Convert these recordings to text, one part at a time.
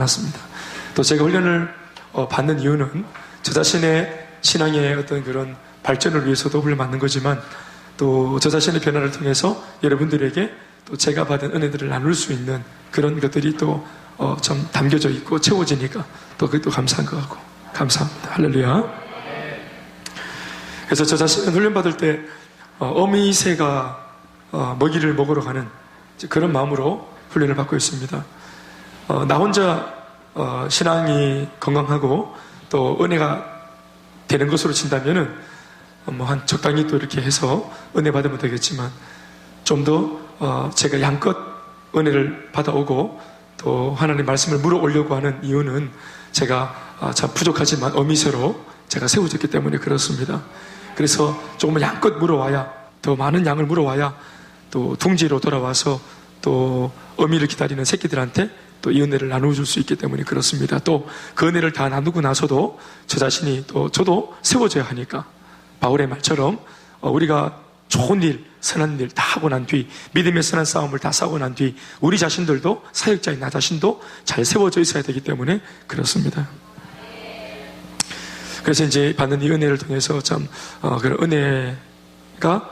않았습니다. 또 제가 훈련을 받는 이유는 저 자신의 신앙의 어떤 그런 발전을 위해서도 훈련 받는 거지만 또 저 자신의 변화를 통해서 여러분들에게 또 제가 받은 은혜들을 나눌 수 있는 그런 것들이 또 좀 담겨져 있고 채워지니까 또 그게 또 감사한 것 같고 감사합니다. 할렐루야. 그래서 저 자신은 훈련받을 때 어미새가 먹이를 먹으러 가는 그런 마음으로 훈련을 받고 있습니다. 나 혼자 신앙이 건강하고 또 은혜가 되는 것으로 친다면은 한 적당히 또 이렇게 해서 은혜 받으면 되겠지만 좀 더 제가 양껏 은혜를 받아오고 또 하나님 말씀을 물어오려고 하는 이유는 제가 참 부족하지만 어미새로 제가 세워졌기 때문에 그렇습니다. 그래서 조금만 양껏 물어와야 더 많은 양을 물어와야 또 둥지로 돌아와서 또 어미를 기다리는 새끼들한테 또 이 은혜를 나눠줄 수 있기 때문에 그렇습니다. 또 그 은혜를 다 나누고 나서도 저 자신이 또 저도 세워져야 하니까 바울의 말처럼 우리가 좋은 일, 선한 일 다 하고 난 뒤 믿음의 선한 싸움을 다 싸우고 난 뒤 우리 자신들도 사역자인 나 자신도 잘 세워져 있어야 되기 때문에 그렇습니다. 그래서 이제 받는 이 은혜를 통해서 참 그런 은혜가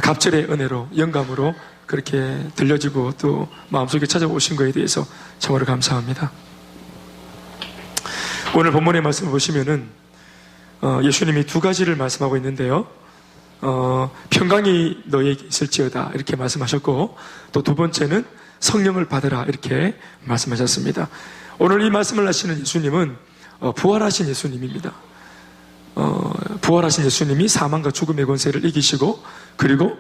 갑절의 은혜로 영감으로 그렇게 들려지고 또 마음속에 찾아오신 거에 대해서 참으로 감사합니다. 오늘 본문의 말씀을 보시면은 예수님이 두 가지를 말씀하고 있는데요. 평강이 너에게 있을지어다 이렇게 말씀하셨고 또 두 번째는 성령을 받으라 이렇게 말씀하셨습니다. 오늘 이 말씀을 하시는 예수님은 부활하신 예수님입니다. 부활하신 예수님이 사망과 죽음의 권세를 이기시고 그리고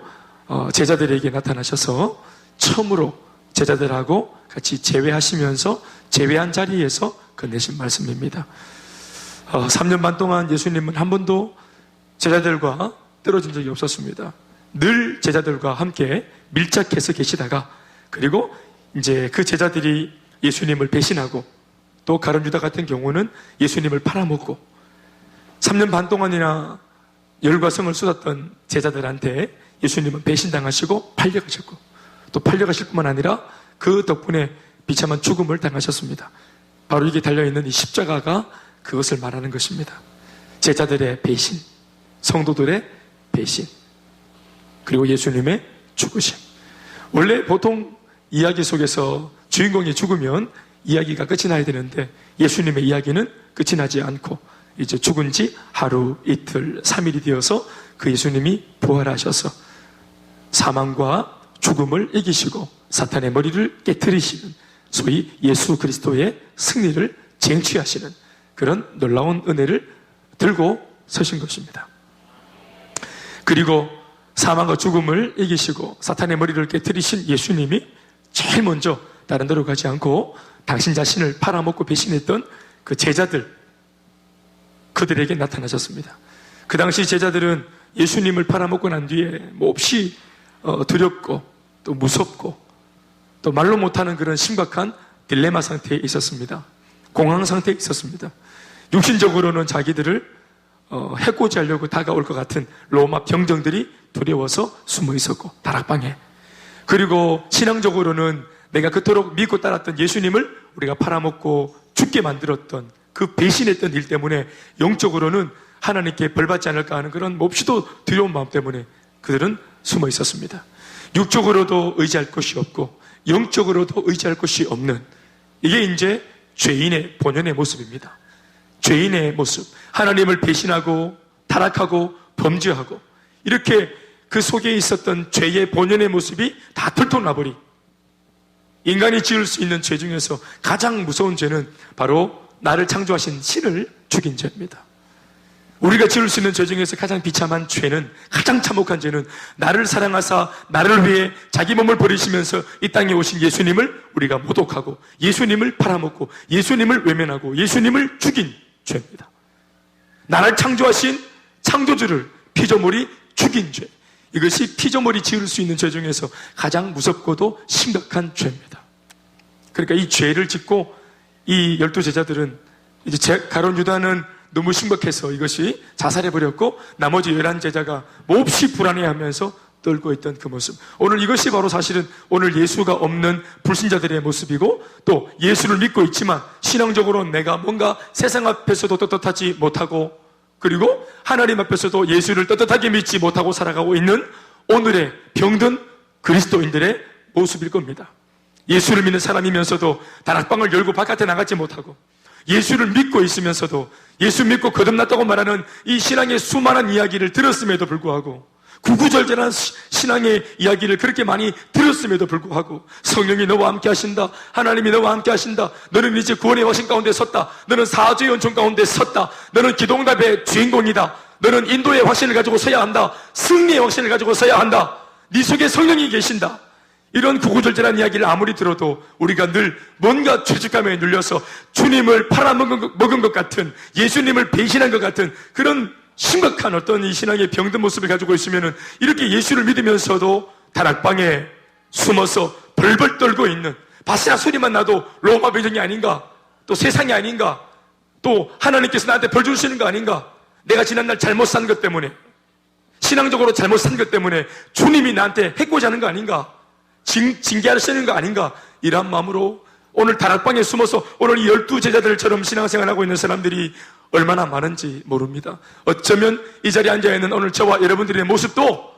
제자들에게 나타나셔서 처음으로 제자들하고 같이 제외하시면서 제외한 자리에서 건네신 말씀입니다. 3년 반 동안 예수님은 한 번도 제자들과 떨어진 적이 없었습니다. 늘 제자들과 함께 밀착해서 계시다가 그리고 이제 그 제자들이 예수님을 배신하고 또 가룟 유다 같은 경우는 예수님을 팔아먹고 3년 반 동안이나 열과 성을 쏟았던 제자들한테 예수님은 배신당하시고 팔려가셨고 또 팔려가실 뿐만 아니라 그 덕분에 비참한 죽음을 당하셨습니다. 바로 이게 달려있는 이 십자가가 그것을 말하는 것입니다. 제자들의 배신, 성도들의 배신, 그리고 예수님의 죽으심. 원래 보통 이야기 속에서 주인공이 죽으면 이야기가 끝이 나야 되는데 예수님의 이야기는 끝이 나지 않고 이제 죽은 지 하루, 이틀, 3일이 되어서 그 예수님이 부활하셔서 사망과 죽음을 이기시고 사탄의 머리를 깨트리시는 소위 예수 그리스도의 승리를 쟁취하시는 그런 놀라운 은혜를 들고 서신 것입니다. 그리고 사망과 죽음을 이기시고 사탄의 머리를 깨트리신 예수님이 제일 먼저 다른 데로 가지 않고 당신 자신을 팔아먹고 배신했던 그 제자들, 그들에게 나타나셨습니다. 그 당시 제자들은 예수님을 팔아먹고 난 뒤에 몹시 두렵고 또 무섭고 또 말로 못하는 그런 심각한 딜레마 상태에 있었습니다. 공황 상태에 있었습니다. 육신적으로는 자기들을 해코지 하려고 다가올 것 같은 로마 병정들이 두려워서 숨어 있었고 다락방에, 그리고 신앙적으로는 내가 그토록 믿고 따랐던 예수님을 우리가 팔아먹고 죽게 만들었던 그 배신했던 일 때문에 영적으로는 하나님께 벌받지 않을까 하는 그런 몹시도 두려운 마음 때문에 그들은 숨어 있었습니다. 육적으로도 의지할 것이 없고 영적으로도 의지할 것이 없는, 이게 이제 죄인의 본연의 모습입니다. 죄인의 모습, 하나님을 배신하고 타락하고 범죄하고 이렇게 그 속에 있었던 죄의 본연의 모습이 다 들통나버린, 인간이 지을 수 있는 죄 중에서 가장 무서운 죄는 바로 나를 창조하신 신을 죽인 죄입니다. 우리가 지을 수 있는 죄 중에서 가장 비참한 죄는, 가장 참혹한 죄는 나를 사랑하사 나를 위해 자기 몸을 버리시면서 이 땅에 오신 예수님을 우리가 모독하고 예수님을 팔아먹고 예수님을 외면하고 예수님을 죽인 죄입니다. 나를 창조하신 창조주를 피조물이 죽인 죄, 이것이 피조물이 지을 수 있는 죄 중에서 가장 무섭고도 심각한 죄입니다. 그러니까 이 죄를 짓고 이 12제자들은 이제 가룟 유다는 너무 심각해서 이것이 자살해버렸고 나머지 11제자가 몹시 불안해하면서 떨고 있던 그 모습. 오늘 이것이 바로 사실은 오늘 예수가 없는 불신자들의 모습이고, 또 예수를 믿고 있지만 신앙적으로 내가 뭔가 세상 앞에서도 떳떳하지 못하고, 그리고 하나님 앞에서도 예수를 떳떳하게 믿지 못하고 살아가고 있는 오늘의 병든 그리스도인들의 모습일 겁니다. 예수를 믿는 사람이면서도 다락방을 열고 바깥에 나가지 못하고, 예수를 믿고 있으면서도 예수 믿고 거듭났다고 말하는 이 신앙의 수많은 이야기를 들었음에도 불구하고, 구구절절한 신앙의 이야기를 그렇게 많이 들었음에도 불구하고, 성령이 너와 함께 하신다, 하나님이 너와 함께 하신다, 너는 이제 구원의 확신 가운데 섰다, 너는 사죄의 은총 가운데 섰다, 너는 기도응답의 주인공이다, 너는 인도의 확신을 가지고 서야 한다, 승리의 확신을 가지고 서야 한다, 네 속에 성령이 계신다, 이런 구구절절한 이야기를 아무리 들어도 우리가 늘 뭔가 죄책감에 눌려서 주님을 팔아먹은 것 같은, 예수님을 배신한 것 같은 그런 심각한 어떤 이 신앙의 병든 모습을 가지고 있으면은, 이렇게 예수를 믿으면서도 다락방에 숨어서 벌벌 떨고 있는, 바스라 소리만 나도 로마 배정이 아닌가, 또 세상이 아닌가, 또 하나님께서 나한테 벌 주시는 거 아닌가, 내가 지난날 잘못 산 것 때문에, 신앙적으로 잘못 산 것 때문에 주님이 나한테 해코지 하는 거 아닌가, 징계하시는 거 아닌가, 이런 마음으로 오늘 다락방에 숨어서 오늘 이 12제자들처럼 신앙생활하고 있는 사람들이 얼마나 많은지 모릅니다. 어쩌면 이 자리에 앉아있는 오늘 저와 여러분들의 모습도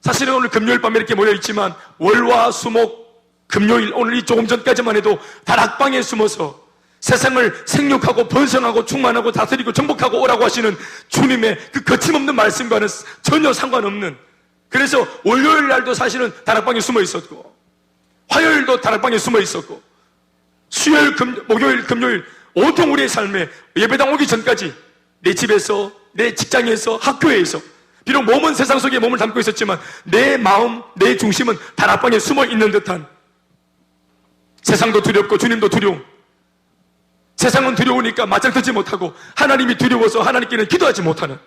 사실은 오늘 금요일 밤에 이렇게 모여있지만 월화 수목 금요일, 오늘 이 조금 전까지만 해도 다락방에 숨어서 세상을 생육하고 번성하고 충만하고 다스리고 정복하고 오라고 하시는 주님의 그 거침없는 말씀과는 전혀 상관없는, 그래서 월요일 날도 사실은 다락방에 숨어 있었고, 화요일도 다락방에 숨어 있었고, 수요일, 목요일, 금요일 온통 우리의 삶에 예배당 오기 전까지 내 집에서, 내 직장에서, 학교에서, 비록 몸은 세상 속에 몸을 담고 있었지만 내 마음, 내 중심은 다락방에 숨어 있는 듯한, 세상도 두렵고 주님도 두려움, 세상은 두려우니까 맞짱뜨지 못하고 하나님이 두려워서 하나님께는 기도하지 못하는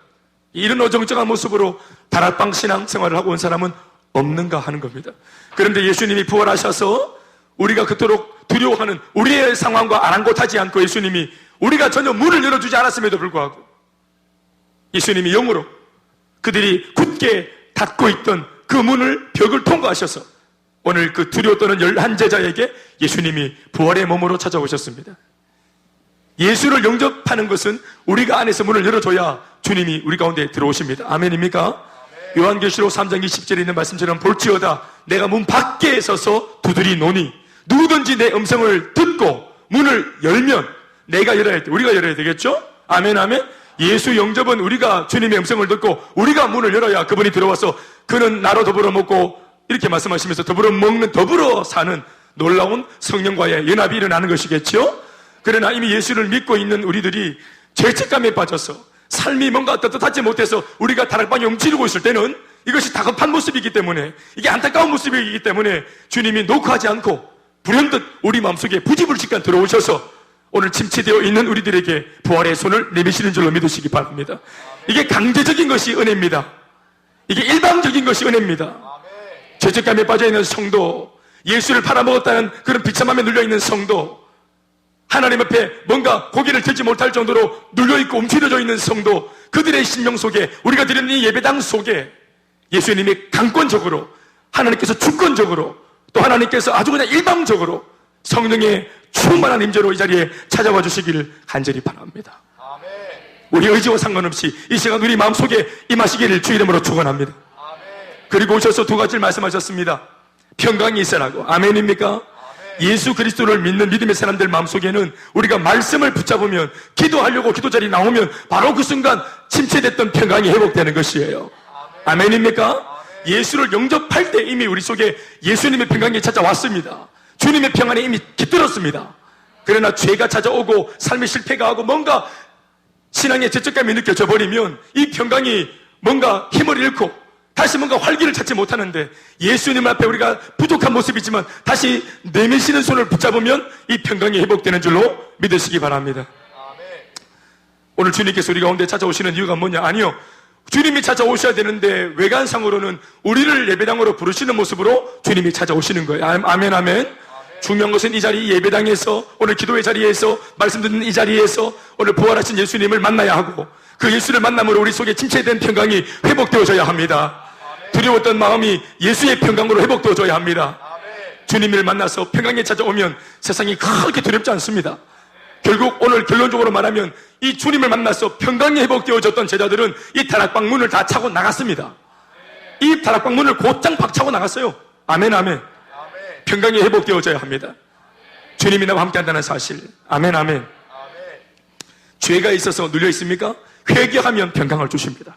이런 어정쩡한 모습으로 다락방 신앙 생활을 하고 온 사람은 없는가 하는 겁니다. 그런데 예수님이 부활하셔서 우리가 그토록 두려워하는 우리의 상황과 아랑곳하지 않고, 예수님이 우리가 전혀 문을 열어주지 않았음에도 불구하고 예수님이 영으로 그들이 굳게 닫고 있던 그 문을, 벽을 통과하셔서 오늘 그 두려워 떠는 11제자에게 예수님이 부활의 몸으로 찾아오셨습니다. 예수를 영접하는 것은 우리가 안에서 문을 열어줘야 주님이 우리 가운데 들어오십니다. 아멘입니까? 아멘. 요한계시록 3장 20절에 있는 말씀처럼 볼지어다 내가 문 밖에 서서 두드리노니 누구든지 내 음성을 듣고 문을 열면 내가 열어야 돼. 우리가 열어야 되겠죠? 아멘 아멘. 예수 영접은 우리가 주님의 음성을 듣고 우리가 문을 열어야 그분이 들어와서 그는 나로 더불어 먹고, 이렇게 말씀하시면서 더불어 먹는, 더불어 사는 놀라운 성령과의 연합이 일어나는 것이겠죠? 그러나 이미 예수를 믿고 있는 우리들이 죄책감에 빠져서 삶이 뭔가 떳떳하지 못해서 우리가 다락방에 움츠리고 있을 때는 이것이 다급한 모습이기 때문에, 이게 안타까운 모습이기 때문에 주님이 녹화하지 않고 불현듯 우리 마음속에 부지불식간 들어오셔서 오늘 침체되어 있는 우리들에게 부활의 손을 내미시는 줄로 믿으시기 바랍니다. 이게 강제적인 것이 은혜입니다. 이게 일방적인 것이 은혜입니다. 죄책감에 빠져있는 성도, 예수를 팔아먹었다는 그런 비참함에 눌려있는 성도, 하나님 앞에 뭔가 고개를 들지 못할 정도로 눌려있고 움츠려져 있는 성도, 그들의 심령 속에, 우리가 드리는 이 예배당 속에 예수님이 강권적으로, 하나님께서 주권적으로, 또 하나님께서 아주 그냥 일방적으로 성령의 충만한 임재로 이 자리에 찾아와 주시기를 간절히 바랍니다. 아멘. 우리 의지와 상관없이 이 시간 우리 마음속에 임하시기를 주 이름으로 축원합니다. 아멘. 그리고 오셔서 두 가지를 말씀하셨습니다. 평강이 있으라고. 아멘입니까? 아멘. 예수 그리스도를 믿는 믿음의 사람들 마음속에는 우리가 말씀을 붙잡으면, 기도하려고 기도 자리에 나오면 바로 그 순간 침체됐던 평강이 회복되는 것이에요. 아멘. 아멘입니까? 아멘. 예수를 영접할 때 이미 우리 속에 예수님의 평강이 찾아왔습니다. 주님의 평안이 이미 깃들었습니다. 그러나 죄가 찾아오고 삶의 실패가 하고 뭔가 신앙의 죄책감이 느껴져 버리면 이 평강이 뭔가 힘을 잃고 다시 뭔가 활기를 찾지 못하는데, 예수님 앞에 우리가 부족한 모습이지만 다시 내미시는 손을 붙잡으면 이 평강이 회복되는 줄로 믿으시기 바랍니다. 오늘 주님께서 우리 가운데 찾아오시는 이유가 뭐냐? 아니요, 주님이 찾아오셔야 되는데 외관상으로는 우리를 예배당으로 부르시는 모습으로 주님이 찾아오시는 거예요. 아멘 아멘. 중요한 것은 이 자리, 예배당에서, 오늘 기도의 자리에서, 말씀 듣는 이 자리에서 오늘 부활하신 예수님을 만나야 하고, 그 예수를 만남으로 우리 속에 침체된 평강이 회복되어져야 합니다. 두려웠던 마음이 예수의 평강으로 회복되어져야 합니다. 주님을 만나서 평강에 찾아오면 세상이 그렇게 두렵지 않습니다. 결국 오늘 결론적으로 말하면 이 주님을 만나서 평강이 회복되어졌던 제자들은 이 다락방 문을 다 차고 나갔습니다. 이 다락방 문을 곧장 박차고 나갔어요. 아멘, 아멘. 평강이 회복되어져야 합니다. 주님이 나와 함께 한다는 사실. 아멘, 아멘. 죄가 있어서 눌려 있습니까? 회개하면 평강을 주십니다.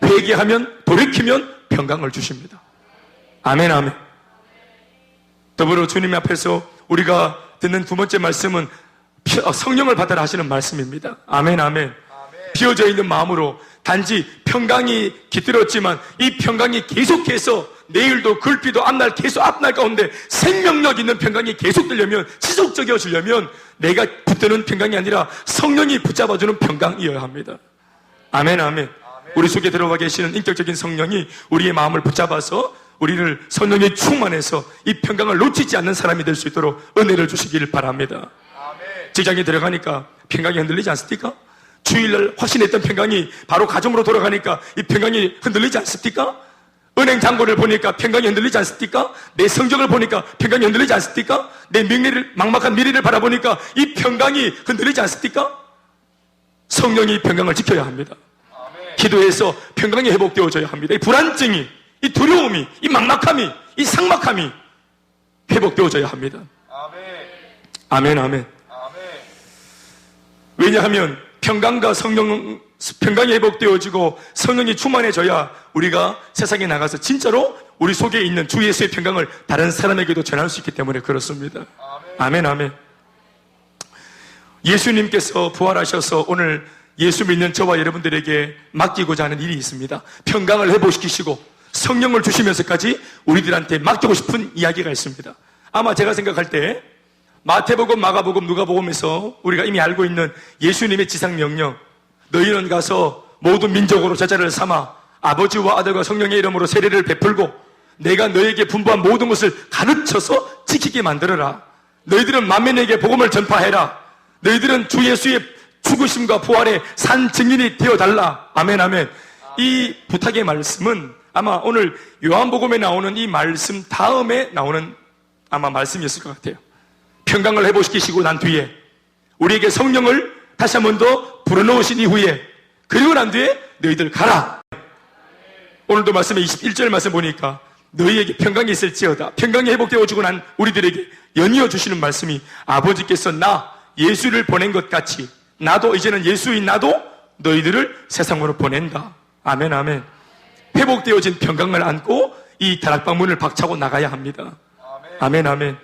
회개하면, 돌이키면 평강을 주십니다. 아멘, 아멘. 더불어 주님 앞에서 우리가 듣는 두 번째 말씀은 성령을 받아라 하시는 말씀입니다. 아멘, 아멘. 비어져 있는 마음으로 단지 평강이 깃들었지만 이 평강이 계속해서 내일도 글비도 앞날 계속 앞날 가운데 생명력 있는 평강이 계속 되려면, 지속적이어지려면 내가 붙드는 평강이 아니라 성령이 붙잡아주는 평강이어야 합니다. 아멘, 아멘. 우리 속에 들어와 계시는 인격적인 성령이 우리의 마음을 붙잡아서 우리를 성령에 충만해서 이 평강을 놓치지 않는 사람이 될 수 있도록 은혜를 주시기를 바랍니다. 직장에 들어가니까 평강이 흔들리지 않습니까? 주일날 확신했던 평강이 바로 가정으로 돌아가니까 이 평강이 흔들리지 않습니까? 은행 잔고를 보니까 평강이 흔들리지 않습니까? 내 성적을 보니까 평강이 흔들리지 않습니까? 내 막막한 미래를 바라보니까 이 평강이 흔들리지 않습니까? 성령이 평강을 지켜야 합니다. 기도해서 평강이 회복되어져야 합니다. 이 불안증이, 이 두려움이, 이 막막함이, 이 삭막함이 회복되어져야 합니다. 아멘, 아멘. 왜냐하면 평강과 평강이 회복되어지고 성령이 충만해져야 우리가 세상에 나가서 진짜로 우리 속에 있는 주 예수의 평강을 다른 사람에게도 전할 수 있기 때문에 그렇습니다. 아멘, 아멘. 예수님께서 부활하셔서 오늘 예수 믿는 저와 여러분들에게 맡기고자 하는 일이 있습니다. 평강을 회복시키시고 성령을 주시면서까지 우리들한테 맡기고 싶은 이야기가 있습니다. 아마 제가 생각할 때 마태복음, 마가복음, 누가복음에서 우리가 이미 알고 있는 예수님의 지상명령, 너희는 가서 모든 민족으로 제자를 삼아 아버지와 아들과 성령의 이름으로 세례를 베풀고 내가 너에게 분부한 모든 것을 가르쳐서 지키게 만들어라. 너희들은 만민에게 복음을 전파해라. 너희들은 주 예수의 죽으심과 부활의 산 증인이 되어달라. 아멘, 아멘. 이 부탁의 말씀은 아마 오늘 요한복음에 나오는 이 말씀 다음에 나오는 아마 말씀이었을 것 같아요. 평강을 회복시키시고 난 뒤에 우리에게 성령을 다시 한 번 더 불어넣으신 이후에 그리고 난 뒤에 너희들 가라. 오늘도 말씀에 21절 말씀 보니까 너희에게 평강이 있을지어다. 평강이 회복되어지고 난 우리들에게 연이어 주시는 말씀이 아버지께서 나 예수를 보낸 것 같이 나도 이제는 예수인 나도 너희들을 세상으로 보낸다. 아멘, 아멘. 회복되어진 평강을 안고 이 다락방 문을 박차고 나가야 합니다. 아멘, 아멘.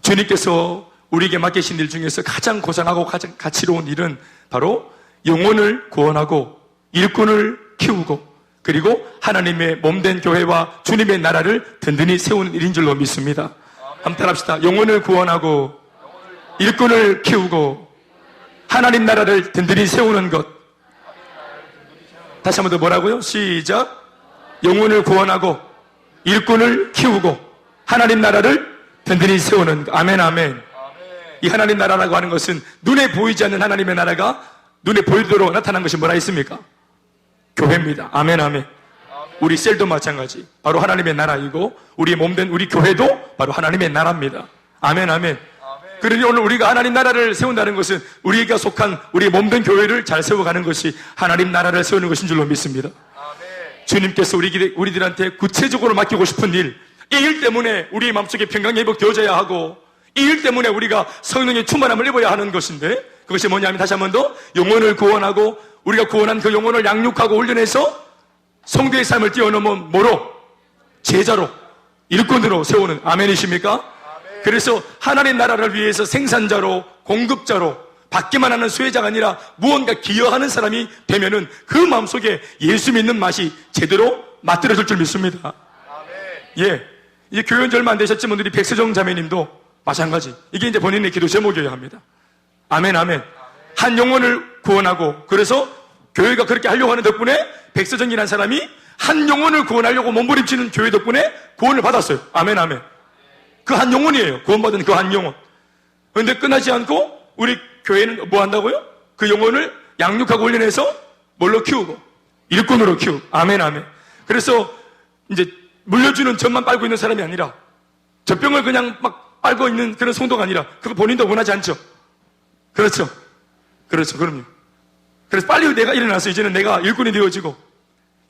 주님께서 우리에게 맡기신 일 중에서 가장 고상하고 가장 가치로운 일은 바로 영혼을 구원하고 일꾼을 키우고 그리고 하나님의 몸된 교회와 주님의 나라를 든든히 세우는 일인 줄로 믿습니다. 한번 따라합시다. 영혼을 구원하고 일꾼을 키우고 하나님 나라를 든든히 세우는 것. 다시 한 번 더 뭐라고요? 시작. 영혼을 구원하고 일꾼을 키우고 하나님 나라를 든든히 세우는 것. 아멘, 아멘. 이 하나님 나라라고 하는 것은 눈에 보이지 않는 하나님의 나라가 눈에 보이도록 나타난 것이 뭐라 했습니까? 교회입니다. 아멘, 아멘. 우리 셀도 마찬가지. 바로 하나님의 나라이고 우리의 몸된 우리 교회도 바로 하나님의 나라입니다. 아멘, 아멘. 그러니 오늘 우리가 하나님 나라를 세운다는 것은 우리가 속한 우리의 몸된 교회를 잘 세워가는 것이 하나님 나라를 세우는 것인 줄로 믿습니다. 주님께서 우리들한테 구체적으로 맡기고 싶은 일, 이 일 때문에 우리의 마음속에 평강이 회복되어져야 하고 이 일 때문에 우리가 성령의 충만함을 입어야 하는 것인데 그것이 뭐냐면 다시 한 번 더 영혼을 구원하고 우리가 구원한 그 영혼을 양육하고 훈련해서 성도의 삶을 뛰어넘은 뭐로? 제자로, 일꾼으로 세우는 아멘이십니까? 그래서 하나님 나라를 위해서 생산자로, 공급자로 받기만 하는 수혜자가 아니라 무언가 기여하는 사람이 되면은 그 마음속에 예수 믿는 맛이 제대로 맛들어질 줄 믿습니다. 예. 이제 교회 지 얼마 안 되셨지만 우리 백세정 자매님도 마찬가지. 이게 이제 본인의 기도 제목이어야 합니다. 아멘, 아멘. 한 영혼을 구원하고 그래서 교회가 그렇게 하려고 하는 덕분에 백세정이라는 사람이 한 영혼을 구원하려고 몸부림치는 교회 덕분에 구원을 받았어요. 아멘, 아멘. 그 한 영혼이에요. 구원받은 그 한 영혼. 그런데 끝나지 않고 우리 교회는 뭐 한다고요? 그 영혼을 양육하고 훈련해서 뭘로 키우고 일꾼으로 키우고. 아멘, 아멘. 그래서 이제 물려주는 젖만 빨고 있는 사람이 아니라 젖병을 그냥 막 빨고 있는 그런 성도가 아니라 그거 본인도 원하지 않죠? 그렇죠. 그렇죠. 그럼요. 그래서 빨리 내가 일어나서 이제는 내가 일꾼이 되어지고,